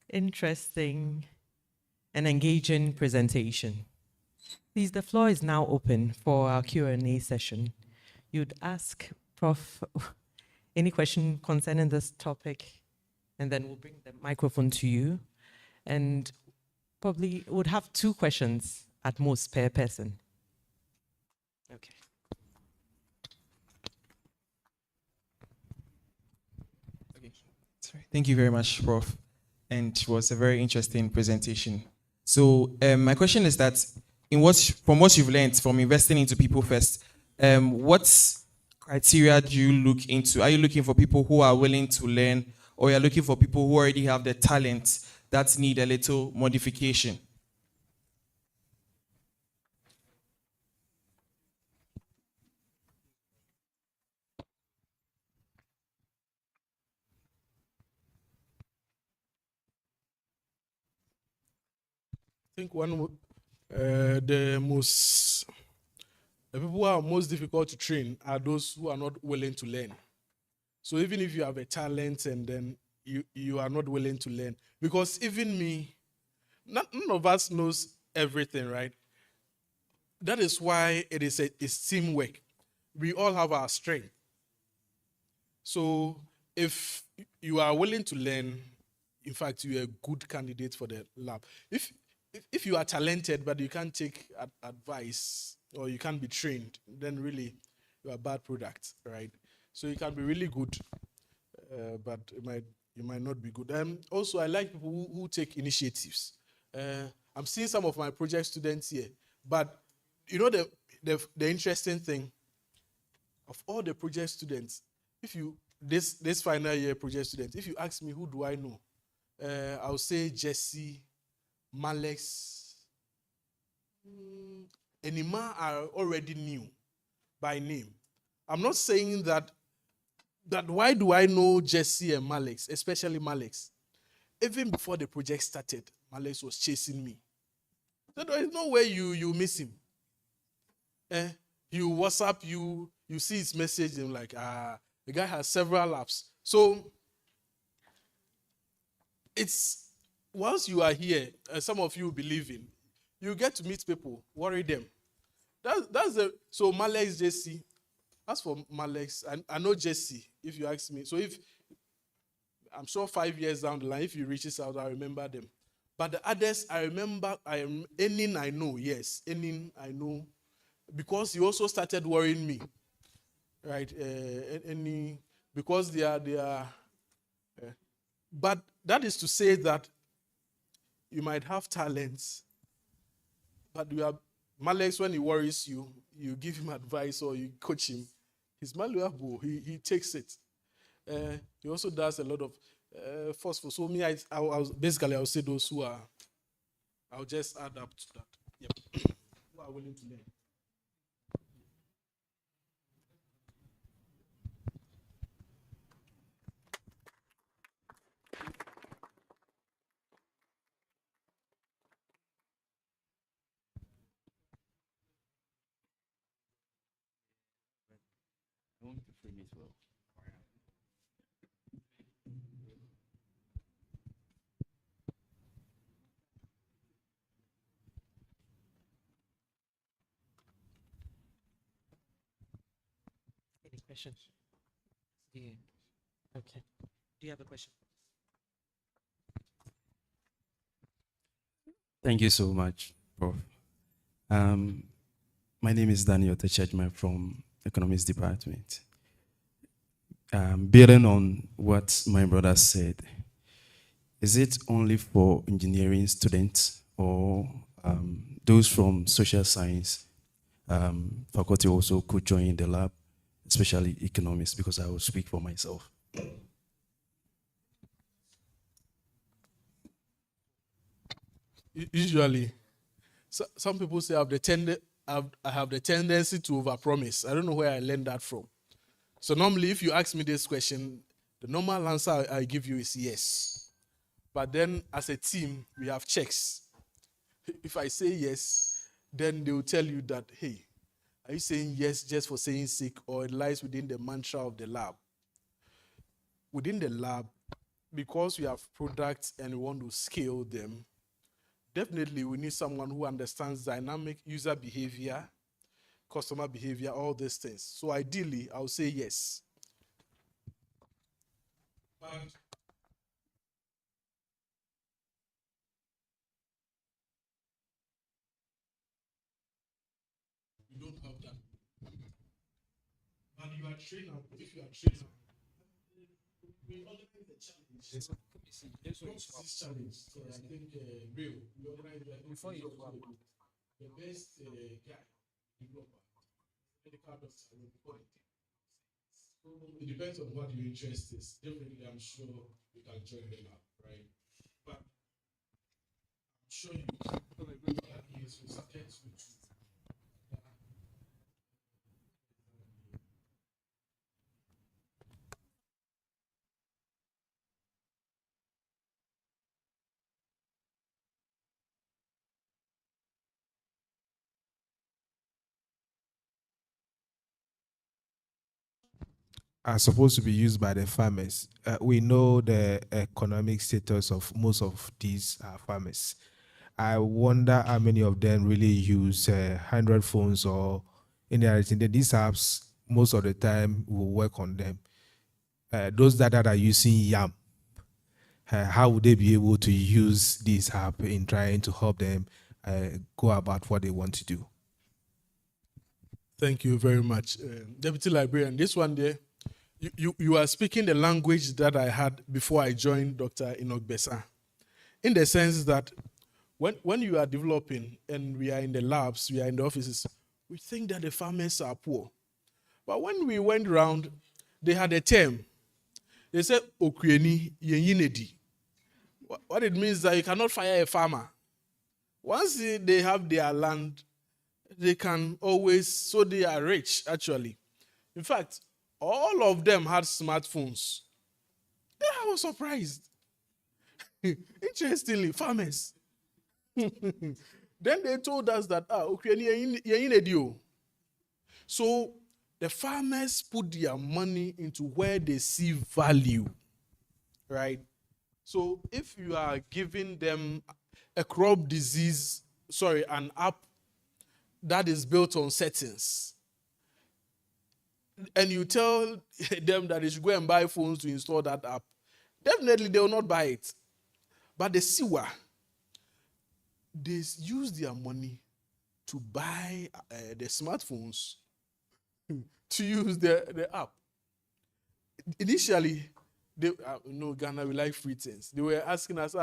interesting and engaging presentation. Please, the floor is now open for our Q&A session. You'd ask Prof any question concerning this topic, and then we'll bring the microphone to you. And probably would have 2 questions at most per person. Okay. Sorry. Thank you very much, Prof. And it was a very interesting presentation. So my question is that from what you've learned from investing into people first, what criteria do you look into? Are you looking for people who are willing to learn, or you're looking for people who already have the talent that need a little modification? I think the people who are most difficult to train are those who are not willing to learn. So even if you have a talent and then you are not willing to learn, because even me, none of us knows everything, right? That is why it's teamwork. We all have our strength. So if you are willing to learn, in fact, you're a good candidate for the lab. if you are talented but you can't take advice or you can't be trained, then really you're a bad product, right? So you can be really good, but you might not be good. Also, I like people who take initiatives. I'm seeing some of my project students here, but you know the interesting thing of all the project students, if you this final year project students, if you ask me who do I know, I'll say Jesse, Malex, Enima are already new by name. I'm not saying that why do I know Jesse and Malex, especially Malex? Even before the project started, Malex was chasing me. So there is no way you miss him. You WhatsApp, you see his message, and like, the guy has several apps. So it's once you are here, some of you believe in, you get to meet people, worry them. So Malex, Jesse. As for Malex, I know Jesse, if you ask me. So I'm sure 5 years down the line, if he reaches out, I remember them. But the others, I remember, Enin I know, yes. Enin I know. Because he also started worrying me. Right? Because they are but that is to say that you might have talents, but Malex, when he worries you, you give him advice or you coach him, he's malleable. He takes it. He also does a lot of forceful. So me, I'll say those who are. I'll just add up to that. Yep. Who are willing to learn. I want to frame it well. Any questions? Yeah. Okay. Do you have a question? Thank you so much, Prof. My name is Daniel Techedma from Economics Department. Building on what my brother said, is it only for engineering students or those from social science faculty also could join the lab, especially economics, because I will speak for myself? Usually, some people say I have the tendency to overpromise. I don't know where I learned that from. So normally, if you ask me this question, the normal answer I give you is yes. But then, as a team, we have checks. If I say yes, then they will tell you that, hey, are you saying yes just for saying sake, or it lies within the mantra of the lab? Within the lab, because we have products and we want to scale them, definitely we need someone who understands dynamic user behavior, customer behavior, all these things. So ideally, I would say yes. But you don't have that. But you are trainer. If you are trainer, we organize the challenge. This challenge. So I think Bill, we organize before you go the best guy developer, medical doctor will point. It depends on what your interest is. Definitely, I'm sure you can join the lab, right? But I'm sure you can. Yes, we started with. Are supposed to be used by the farmers. We know the economic status of most of these farmers. I wonder how many of them really use 100 phones or any other thing. These apps, most of the time, will work on them. Those that are using YAM, how would they be able to use this app in trying to help them go about what they want to do? Thank you very much, Deputy Librarian. This one there, you are speaking the language that I had before I joined Dr. Enoch Besa, in the sense that when you are developing and we are in the labs, we are in the offices, we think that the farmers are poor. But when we went around, they had a term. They said, Okweni yeyinedi. What it means is that you cannot fire a farmer. Once they have their land, they can always, so they are rich, actually. In fact, all of them had smartphones. Yeah, I was surprised. Interestingly, farmers. Then they told us that, so the farmers put their money into where they see value, right? So if you are giving them a crop disease, an app that is built on settings, and you tell them that they should go and buy phones to install that app, definitely they will not buy it. But the sewer, they use their money to buy the smartphones to use the app. Initially, Ghana, we like free things. They were asking us,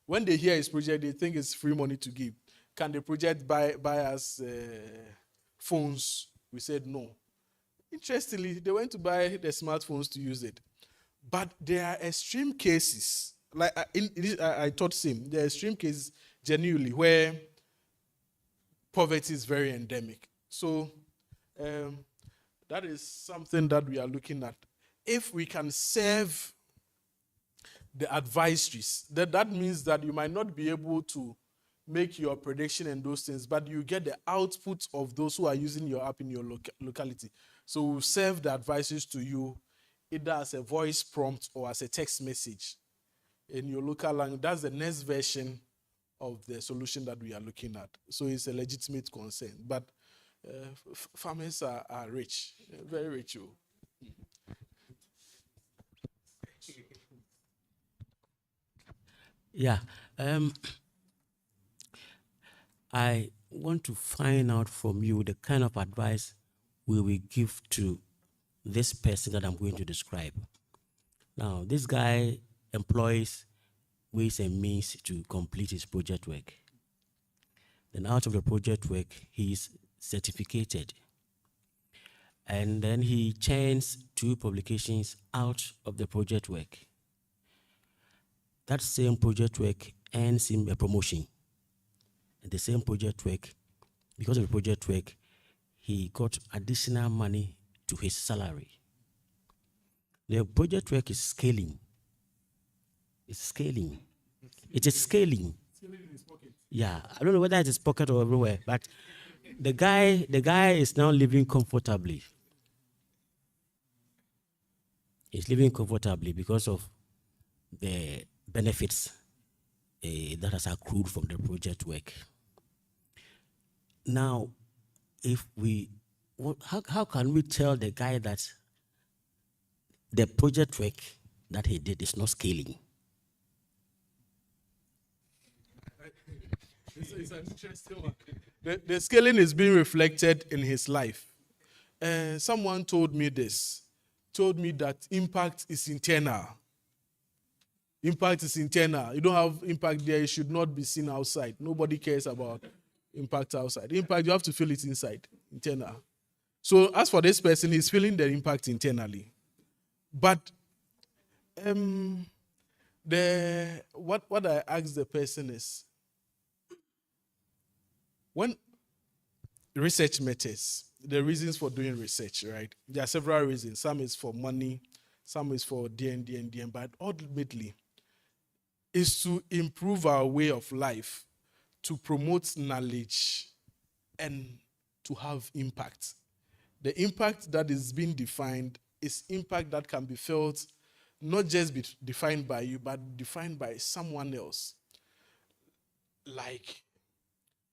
when they hear his project, they think it's free money to give. Can the project buy us phones? We said no. Interestingly, they went to buy the smartphones to use it. But there are extreme cases, like I taught him, there are extreme cases genuinely where poverty is very endemic. So that is something that we are looking at. If we can serve the advisories, that means that you might not be able to make your prediction and those things, but you get the output of those who are using your app in your locality. So we'll serve the advisories to you either as a voice prompt or as a text message in your local language. That's the next version of the solution that we are looking at. So it's a legitimate concern. But farmers are rich, very rich. Yeah. I want to find out from you the kind of advice we will give to this person that I'm going to describe. Now, this guy employs ways and means to complete his project work. Then out of the project work, he is certificated. And then he churns 2 publications out of the project work. That same project work earns him a promotion. And the same project work, because of the project work, he got additional money to his salary. The project work is scaling. It's scaling. It is scaling. Scaling in his pocket. Yeah, I don't know whether it's his pocket or everywhere, but the guy is now living comfortably. He's living comfortably because of the benefits that has accrued from the project work. Now, how can we tell the guy that the project work that he did is not scaling? It's an interesting one. The scaling is being reflected in his life. Someone told me that impact is internal. Impact is internal. You don't have impact there, it should not be seen outside. Nobody cares about impact outside. Impact, you have to feel it inside, internal. So as for this person, he's feeling the impact internally. But what I asked the person is, when research matters, the reasons for doing research, right? There are several reasons. Some is for money, some is for DN, but ultimately is to improve our way of life, to promote knowledge, and to have impact. The impact that is being defined is impact that can be felt, not just be defined by you, but defined by someone else. Like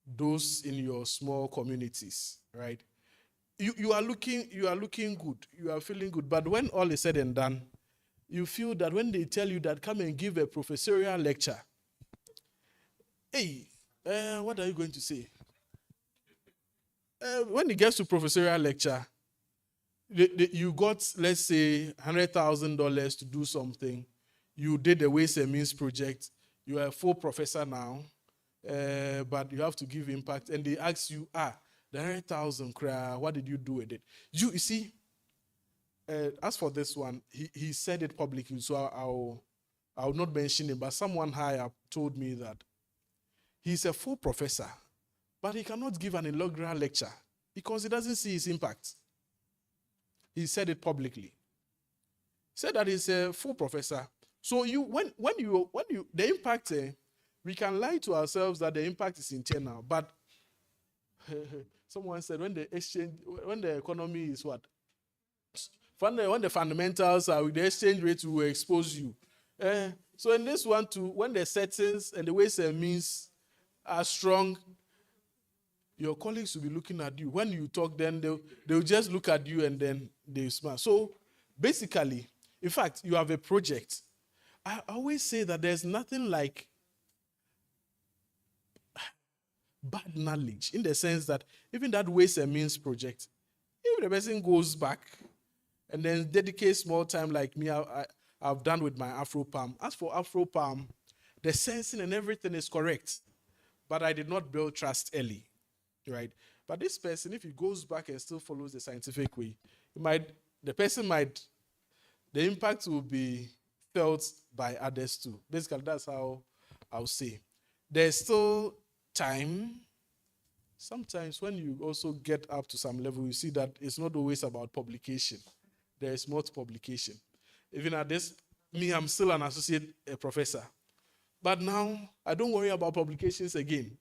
those in your small communities, right? You are looking good, you are feeling good, but when all is said and done, you feel that when they tell you that come and give a professorial lecture, hey, what are you going to say? When it gets to professorial lecture, you got, let's say, $100,000 to do something. You did the Ways and Means project. You are a full professor now, but you have to give impact. And they ask you, the 100,000, what did you do with it? You see, as for this one, he said it publicly, so I'll not mention it, but someone higher told me that he's a full professor, but he cannot give an inaugural lecture because he doesn't see his impact. He said it publicly. He said that he's a full professor. So when you the impact, we can lie to ourselves that the impact is internal, but someone said when the economy is what? When the fundamentals are with the exchange rate will expose you. So in this one too, when the settings and the Ways and Means are strong, your colleagues will be looking at you. When you talk, then they'll just look at you and then they smile. So basically, in fact, you have a project. I always say that there's nothing like bad knowledge, in the sense that even that Ways and Means project, if the person goes back and then dedicates more time like me, I've done with my AfroPalm. As for AfroPalm, the sensing and everything is correct, but I did not build trust early, right? But this person, if he goes back and still follows the scientific way, the impact will be felt by others too. Basically, that's how I'll say. There's still time. Sometimes when you also get up to some level, you see that it's not always about publication. There is more to publication. Even at this, I'm still an associate professor. But now, I don't worry about publications again.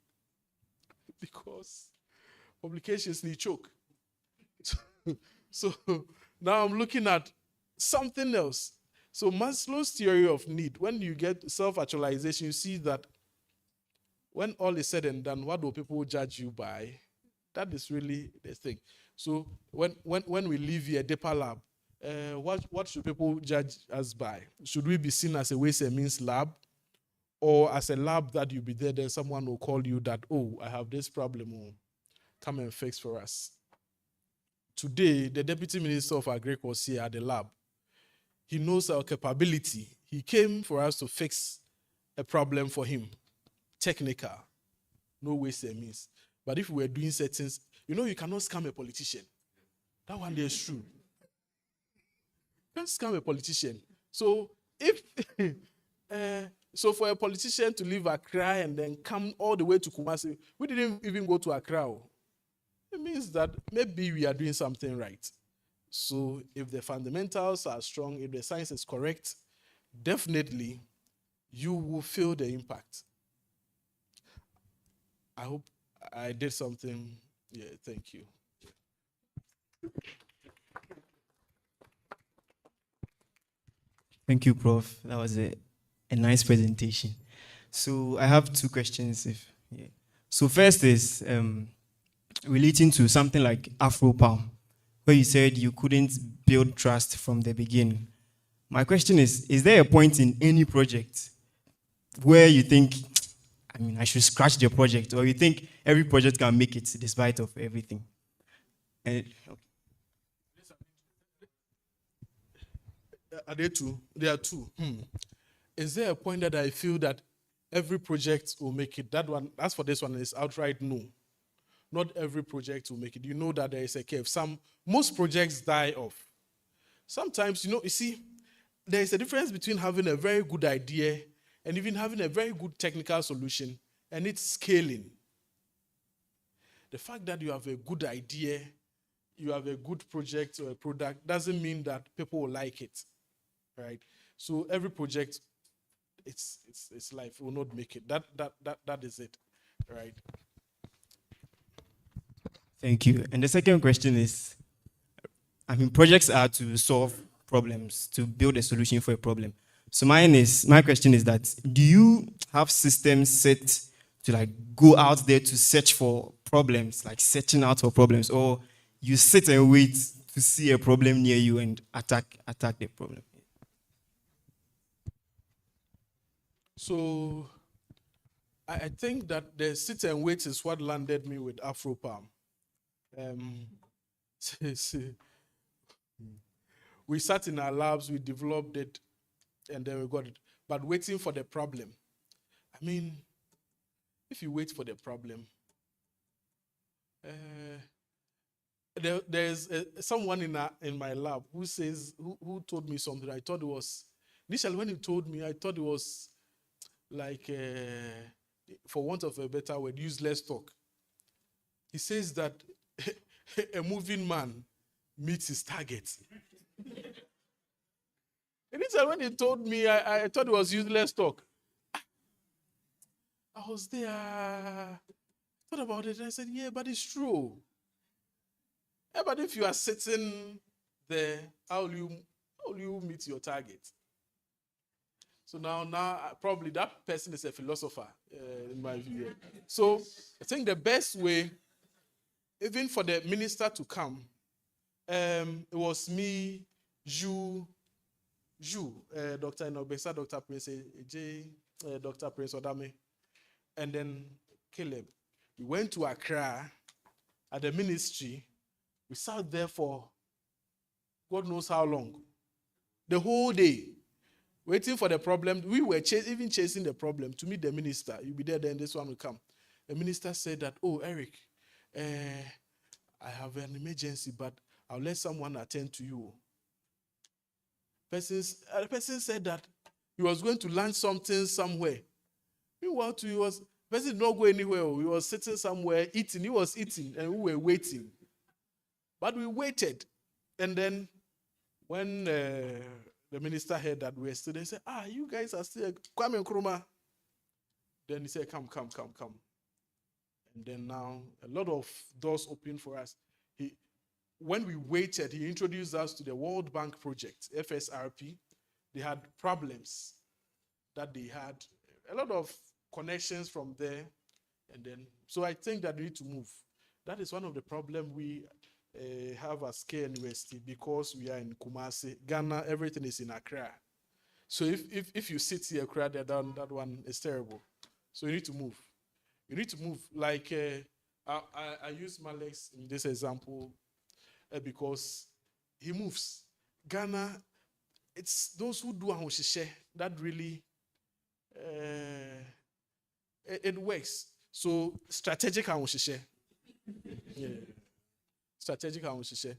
Because publications need choke. So now I'm looking at something else. So Maslow's theory of need, when you get self-actualization, you see that when all is said and done, what do people judge you by? That is really the thing. So when we leave here, Deeper Lab, what should people judge us by? Should we be seen as a Ways and Means lab? Or as a lab that you'll be there, then someone will call you that, oh, I have this problem, come and fix for us. Today, the Deputy Minister of Agriculture was here at the lab. He knows our capability. He came for us to fix a problem for him. Technical. No Ways and Means. But if we were doing settings, you cannot scam a politician. That one there is true. You can't scam a politician. So if so for a politician to leave Accra and then come all the way to Kumasi, we didn't even go to Accra. It means that maybe we are doing something right. So if the fundamentals are strong, if the science is correct, definitely you will feel the impact. I hope I did something. Yeah, thank you. Thank you, Prof. That was a nice presentation. So I have two questions. So first is relating to something like AfroPalm, where you said you couldn't build trust from the beginning. My question is there a point in any project where you think, I should scratch the project, or you think every project can make it despite of everything? Are there two? There are two. Is there a point that I feel that every project will make it? That one, as for this one, is outright no. Not every project will make it. You know that there is a curve. Most projects die off. Sometimes, you see, there is a difference between having a very good idea and even having a very good technical solution, and it's scaling. The fact that you have a good idea, you have a good project or a product, doesn't mean that people will like it, right? So every project, it's life. It will not make it. That is it, right? Thank you. And the second question is, projects are to solve problems, to build a solution for a problem. So my question is that, do you have systems set to go out there to search for problems, like searching out for problems, or you sit and wait to see a problem near you and attack the problem? So I think that the sit and wait is what landed me with Afropalm. We sat in our labs, we developed it, and then we got it. But waiting for the problem. I mean, if you wait for the problem, there's someone in my lab who told me something. I thought it was, initially when he told me, I thought it was like, for want of a better word, useless talk. He says that a moving man meets his target. Initially when he told me, I thought it was useless talk. I was there, thought about it, and I said, yeah, but it's true. Yeah, but if you are sitting there, how will you meet your target? So now probably that person is a philosopher, in my view. So I think the best way, even for the minister to come, it was me, Dr. Inobesa, Dr. Prince J, Dr. Prince Odame, and then Caleb. We went to Accra at the ministry. We sat there for God knows how long. The whole day, waiting for the problem. We were even chasing the problem to meet the minister. You'll be there, then this one will come. The minister said that, oh, Eric, I have an emergency, but I'll let someone attend to you. The person said that he was going to learn something somewhere. Meanwhile, the person did not go anywhere. He was sitting somewhere eating. He was eating, and we were waiting. But we waited. And then when the minister heard that we were still there, he said, you guys are still, Kwame Nkrumah. Then he said, come. And then now, a lot of doors opened for us. When we waited, he introduced us to the World Bank project, FSRP. They had problems that they had, a lot of connections from there. And then, so I think that we need to move. That is one of the problems we have at Scale University, because we are in Kumasi. Ghana, everything is in Accra. So if you sit here, Accra, that one is terrible. So you need to move. You need to move. Like, I use Malex in this example because he moves. Ghana, it's those who do ahoshishe that really, it works. So strategic ahoshishe. Yeah. Strategic ahoshishe.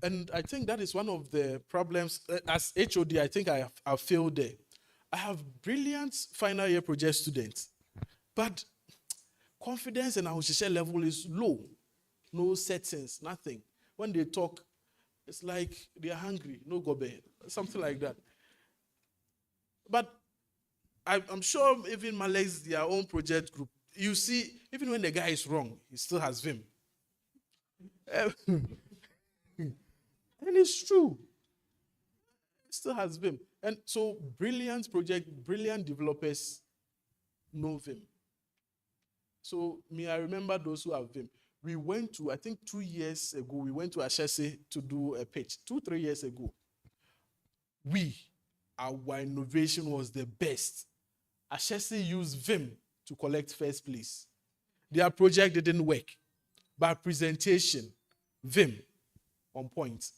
And I think that is one of the problems. As HOD, I think I failed there. I have brilliant final year project students, but confidence and ahoshishe level is low. No settings, nothing. When they talk, it's like they are hungry, no gobe, something like that. But I'm sure even Malex, their own project group, you see, even when the guy is wrong, he still has vim. And it's true. He still has vim. And so brilliant developers know vim. So I remember those who have vim. We went to, I think 2 years ago, we went to Ashesi to do a pitch. 2-3 years ago. Our innovation was the best. Ashesi used Vim to collect first place. Their project didn't work. But presentation, Vim, on point.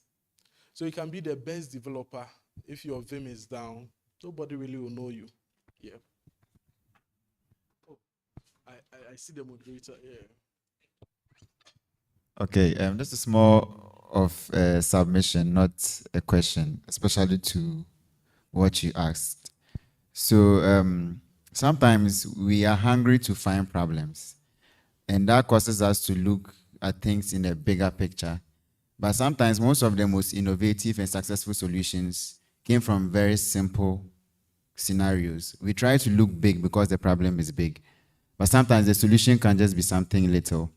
So you can be the best developer. If your Vim is down, nobody really will know you. Yeah. Oh, I see the moderator. Yeah. Okay, this is more of a submission, not a question, especially to what you asked. So sometimes we are hungry to find problems, and that causes us to look at things in a bigger picture. But sometimes most of the most innovative and successful solutions came from very simple scenarios. We try to look big because the problem is big, but sometimes the solution can just be something little.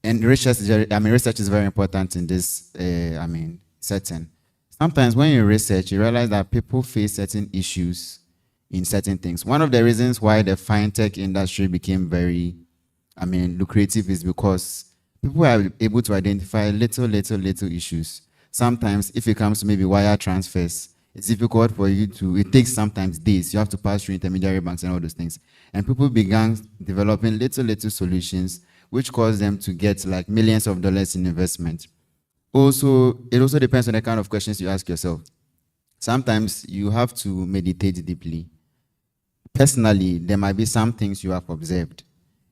And research is very important in this, setting. Sometimes when you research, you realize that people face certain issues in certain things. One of the reasons why the fintech industry became very, lucrative is because people are able to identify little issues. Sometimes if it comes to maybe wire transfers, it's difficult for you to, it takes sometimes days. You have to pass through intermediary banks and all those things. And people began developing little solutions, which caused them to get like millions of dollars in investment. Also, it also depends on the kind of questions you ask yourself. Sometimes you have to meditate deeply. Personally, there might be some things you have observed.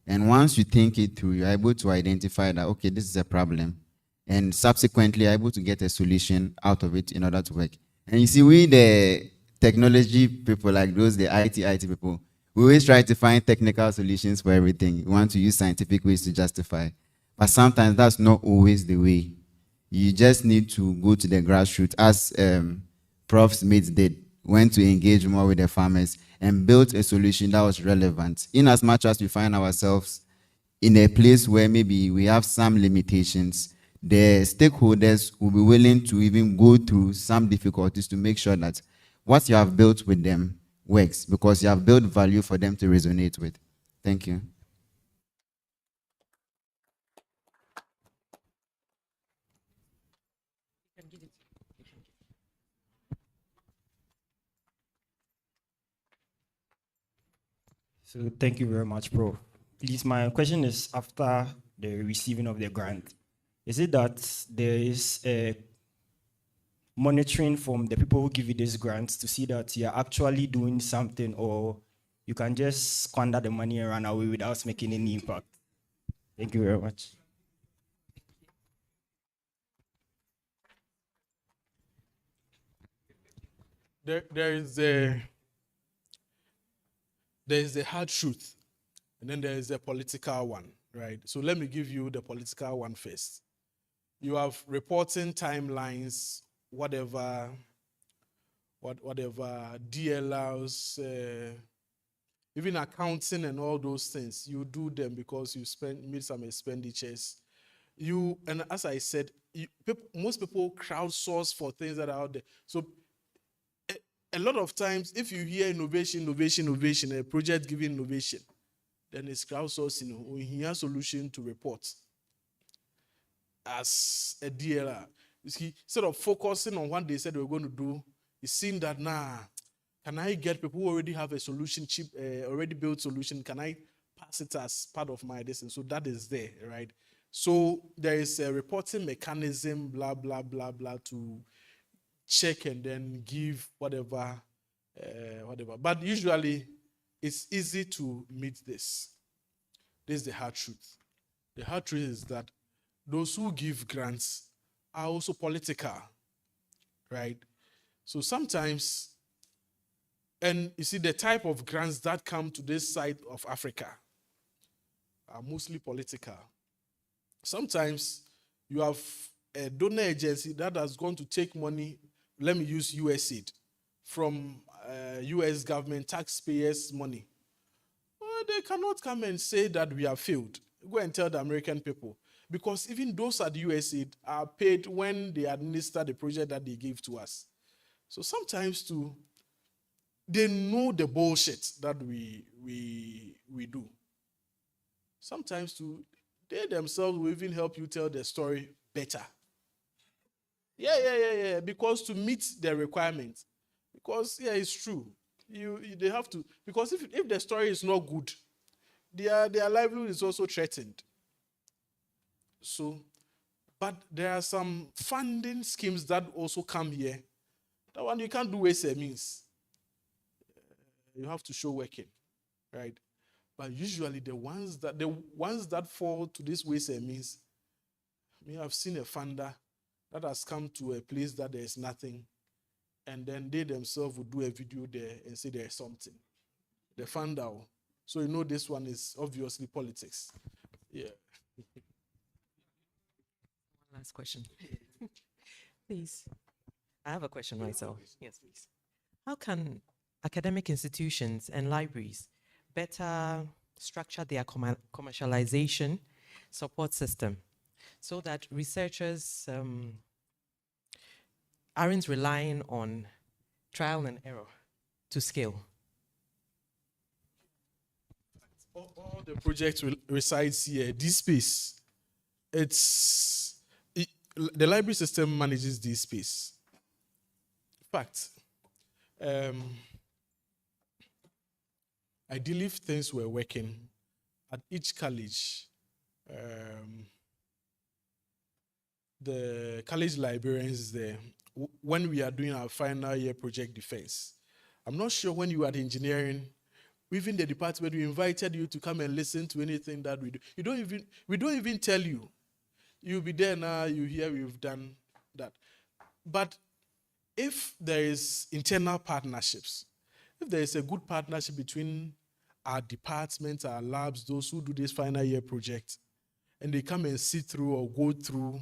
And once you think it through, you're able to identify that, okay, this is a problem. And subsequently, you're able to get a solution out of it in order to work. And you see, we, the technology people, like those, the IT people, we always try to find technical solutions for everything. We want to use scientific ways to justify. But sometimes that's not always the way. You just need to go to the grassroots, as Prof. Smith did, went to engage more with the farmers and built a solution that was relevant. In as much as we find ourselves in a place where maybe we have some limitations, the stakeholders will be willing to even go through some difficulties to make sure that what you have built with them works, because you have built value for them to resonate with. Thank you. So thank you very much, Prof. Please, my question is, after the receiving of the grant, is it that there is a monitoring from the people who give you these grants to see that you're actually doing something, or you can just squander the money and run away without making any impact? Thank you very much. There is the hard truth, and then there is the political one, right? So let me give you the political one first. You have reporting timelines, whatever DLRs, even accounting and all those things. You do them because you made some expenditures. And as I said, most people crowdsource for things that are out there. So a lot of times, if you hear innovation, a project giving innovation, then it's crowdsourcing. We hear solution to report as a DLR. You see, instead of focusing on what they said they were going to do, it's seen that, can I get people who already have a solution, already built solution, can I pass it as part of my distance? So that is there, right? So there is a reporting mechanism, blah, blah, blah, blah, to check and then give whatever. But usually, it's easy to meet this. This is the hard truth. The hard truth is that those who give grants are also political, right? So sometimes, and you see the type of grants that come to this side of Africa are mostly political. Sometimes you have a donor agency that has gone to take money, let me use USAID, from US government taxpayers' money. Well, they cannot come and say that we have failed. Go and tell the American people. Because even those at USAID are paid when they administer the project that they give to us. So sometimes too, they know the bullshit that we do. Sometimes too, they themselves will even help you tell the story better. Yeah. Because to meet the requirements. Because, it's true. They have to. Because if the story is not good, their livelihood is also threatened. So, but there are some funding schemes that also come here. That one you can't do ways and means. You have to show working, right? But usually the ones that fall to this ways and means, I've seen a funder that has come to a place that there is nothing, and then they themselves will do a video there and say there is something. The funder. So this one is obviously politics. Yeah. Last question. Please. I have a question myself. Yes, please. How can academic institutions and libraries better structure their commercialization support system so that researchers aren't relying on trial and error to scale? All the projects resides here. DSpace, the library system manages DSpace. In fact, Ideally, if things were working at each college, the college librarians there, when we are doing our final year project defense, I'm not sure when you were at engineering, even the department, we invited you to come and listen to anything that we do. We don't even tell you. You'll be there now, you hear we've done that. But if there is internal partnerships, if there is a good partnership between our departments, our labs, those who do this final year project, and they come and see through or go through,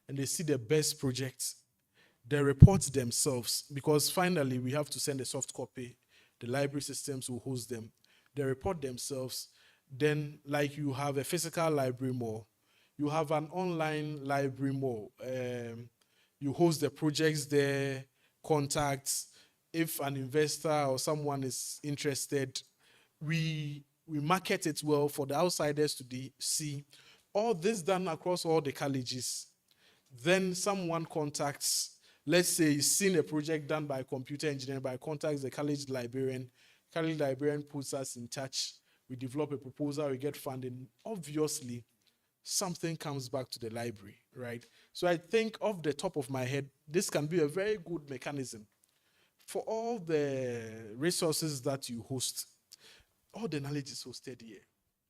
and they see the best projects, they report themselves, because finally we have to send a soft copy. The library systems will host them. They report themselves. Then, like you have a physical library more, you have an online library more. You host the projects there, contacts. If an investor or someone is interested, we market it well for the outsiders to see. All this done across all the colleges. Then someone contacts, let's say he's seen a project done by a computer engineer, by contacts the college librarian. College librarian puts us in touch. We develop a proposal, we get funding. Obviously, something comes back to the library, right? So I think off the top of my head, this can be a very good mechanism for all the resources that you host. All the knowledge is hosted here.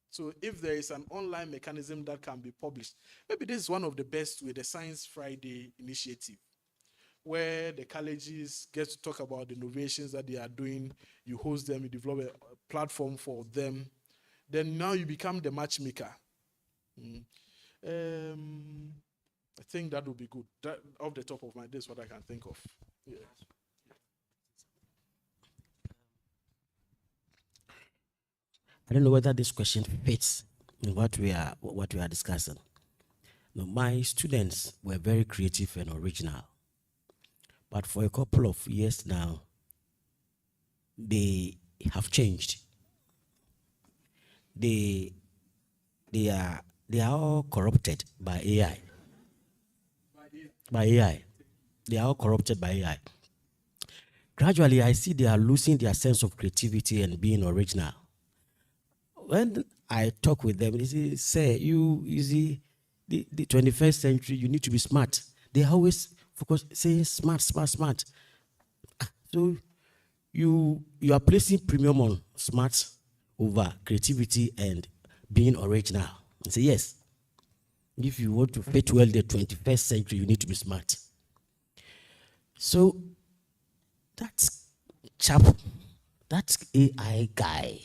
So if there is an online mechanism that can be published, maybe this is one of the best with the Science Friday initiative, where the colleges get to talk about the innovations that they are doing. You host them, you develop a platform for them. Then now you become the matchmaker. I think that would be good. That, off the top of my head, this is what I can think of. Yeah. I don't know whether this question fits in what we are discussing. Now, my students were very creative and original, but for a couple of years now, they have changed. They are all corrupted by AI. By AI. They are all corrupted by AI. Gradually, I see they are losing their sense of creativity and being original. When I talk with them, they say, "Sir, you see, the 21st century, you need to be smart." They always focus, saying smart, smart, smart. So you are placing premium on smart over creativity and being original. I say, yes. If you want to fit well the 21st century, you need to be smart. So that chap, that AI guy,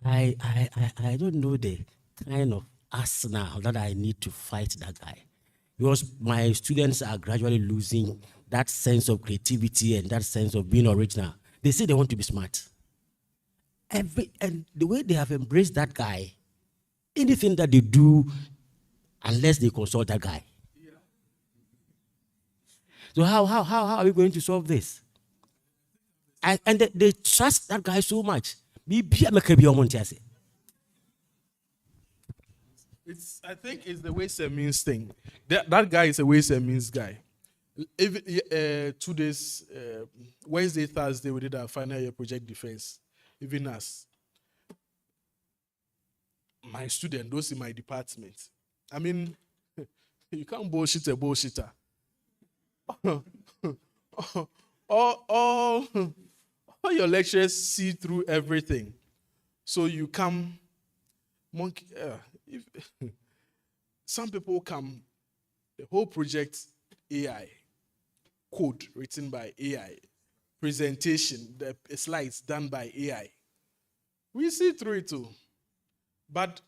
I don't know the kind of arsenal that I need to fight that guy. Because my students are gradually losing that sense of creativity and that sense of being original. They say they want to be smart. And the way they have embraced that guy, anything that they do, unless they consult that guy. So how are we going to solve this? And they trust that guy so much. I think it's the ways and means thing. That guy is a ways and means guy. Even 2 days, Wednesday, Thursday, we did our final year project defense. Even us, my student, those in my department. I mean, you can't bullshit a bullshitter. all your lecturers see through everything. So you come, monkey. Some people come, the whole project AI, code written by AI, presentation, the slides done by AI. We see through it too. But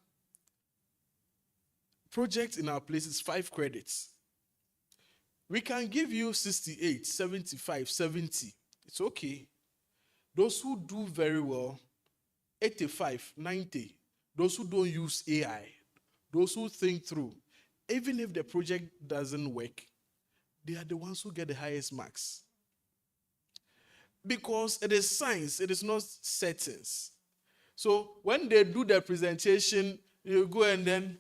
project in our place is 5 credits. We can give you 68, 75, 70. It's okay. Those who do very well, 85, 90. Those who don't use AI, those who think through, even if the project doesn't work, they are the ones who get the highest marks. Because it is science, it is not settings. So when they do the presentation, you go and then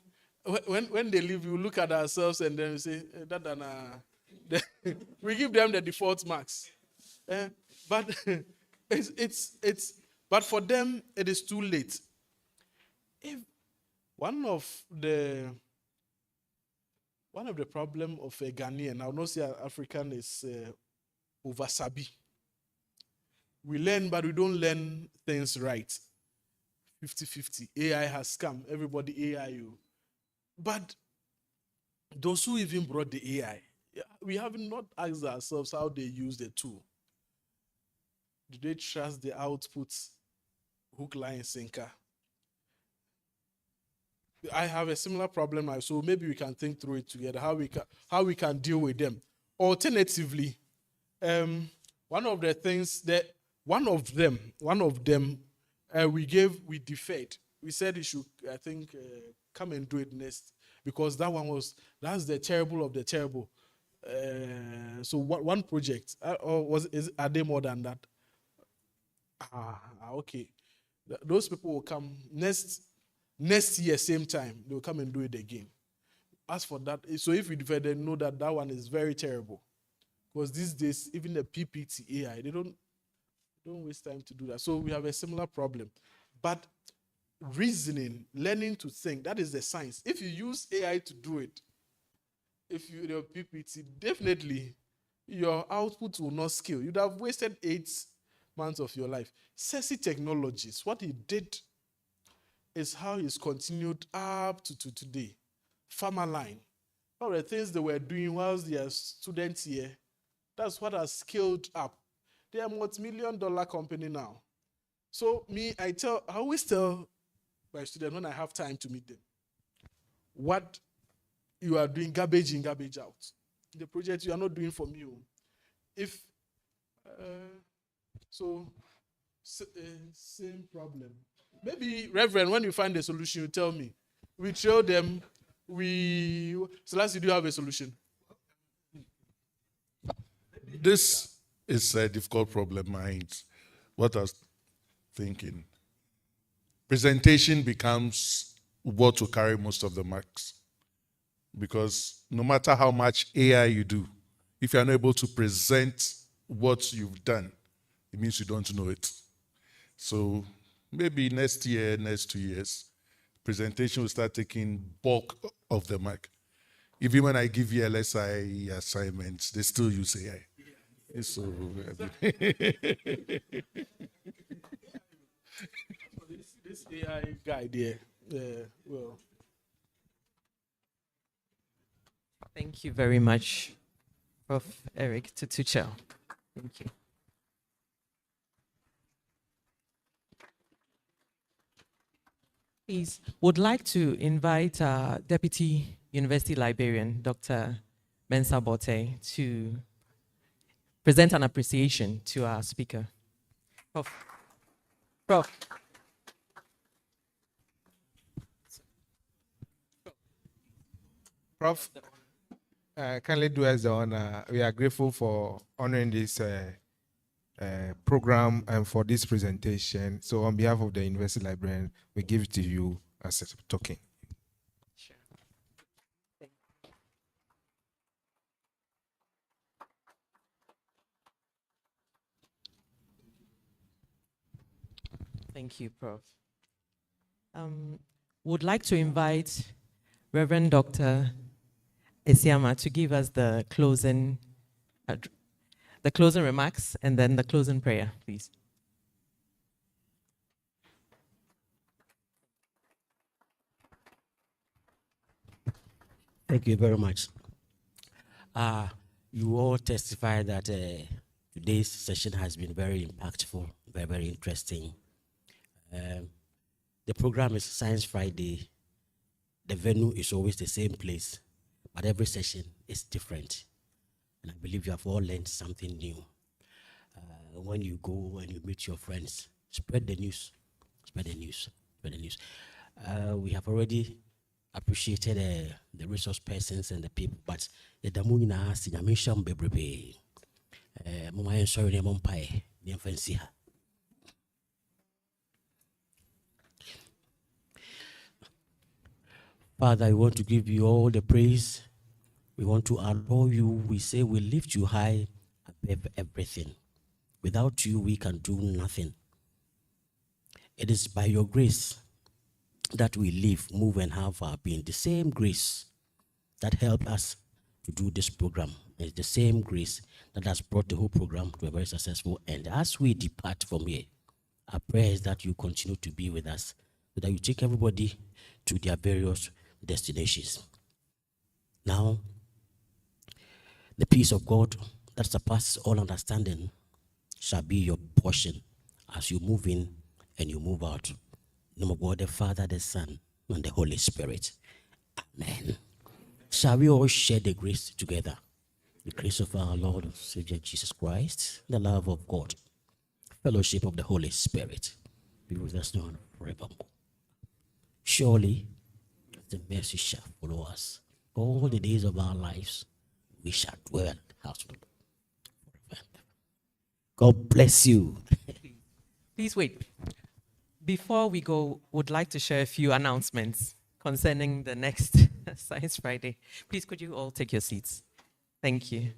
when they leave, we look at ourselves and then we say, we give them the default marks. But but for them, it is too late. If one of the problem of a Ghanaian, I will not say African, is over-sabi. We learn, but we don't learn things right. 50-50. AI has come. Everybody AI you. But those who even brought the AI, we have not asked ourselves how they use the tool. Do they trust the outputs, hook, line, sinker? I have a similar problem now, so maybe we can think through it together, how we can deal with them. Alternatively, one of them we deferred. We said he should, I think, come and do it next, because that's the terrible of the terrible. So one project, or are they more than that? Okay. Those people will come next year, same time, they'll come and do it again. As for that, so if we defer, they know that one is very terrible. Because these days, even the PPT AI, they don't waste time to do that. So we have a similar problem. But reasoning, learning to think, that is the science. If you use AI to do it, if you do PPT, definitely your output will not scale. You'd have wasted 8 months of your life. Ceci Technologies, what he did is how he's continued up to today. Farmerline, all the things they were doing whilst they are students here, that's what has scaled up. They are a multi-million-dollar company now. So I always tell my students when I have time to meet them, what you are doing, garbage in, garbage out. The project you are not doing for me. Same problem. Maybe, Reverend, when you find a solution, you tell me. We trail them. Celeste, do you have a solution? This is a difficult problem, what I was thinking. Presentation becomes what will carry most of the marks. Because no matter how much AI you do, if you're not able to present what you've done, it means you don't know it. So maybe next year, next 2 years, presentation will start taking bulk of the mark. Even when I give you LSI assignments, they still use AI. So, this AI guy there, well. Thank you very much, Prof. Eric Tutuchel. Thank you. Please, would like to invite Deputy University Librarian, Dr. Mensah Bote, to present an appreciation to our speaker. Prof. Prof, kindly do us the honor. We are grateful for honoring this program and for this presentation. So on behalf of the University Librarian, we give it to you as a token. Sure. Thank you, Prof. Would like to invite Reverend Dr. Esiama to give us the closing remarks and then the closing prayer, please. Thank you very much. You all testify that today's session has been very impactful, very, very interesting. The program is Science Friday. The venue is always the same place, but every session is different. And I believe you have all learned something new. When you go and you meet your friends, spread the news, spread the news, spread the news. We have already appreciated the resource persons and the people, but the Damuna Sinamisham Bebrebe, Mama sorry, Mompae, the infancy. Father, we want to give you all the praise. We want to adore you. We say we lift you high above everything. Without you, we can do nothing. It is by your grace that we live, move, and have our being. The same grace that helped us to do this program is the same grace that has brought the whole program to a very successful end. As we depart from here, our prayer is that you continue to be with us, so that you take everybody to their various destinations. Now, the peace of God that surpasses all understanding shall be your portion as you move in and you move out. In the name of God, the Father, the Son, and the Holy Spirit. Amen. Shall we all share the grace together? The grace of our Lord and Savior Jesus Christ, the love of God, fellowship of the Holy Spirit, be with us now and forevermore. Surely, the mercy shall follow us all the days of our lives. We shall dwell in the house of the Lord forever. God bless you. Please wait. Before we go, would like to share a few announcements concerning the next Science Friday. Please, could you all take your seats? Thank you.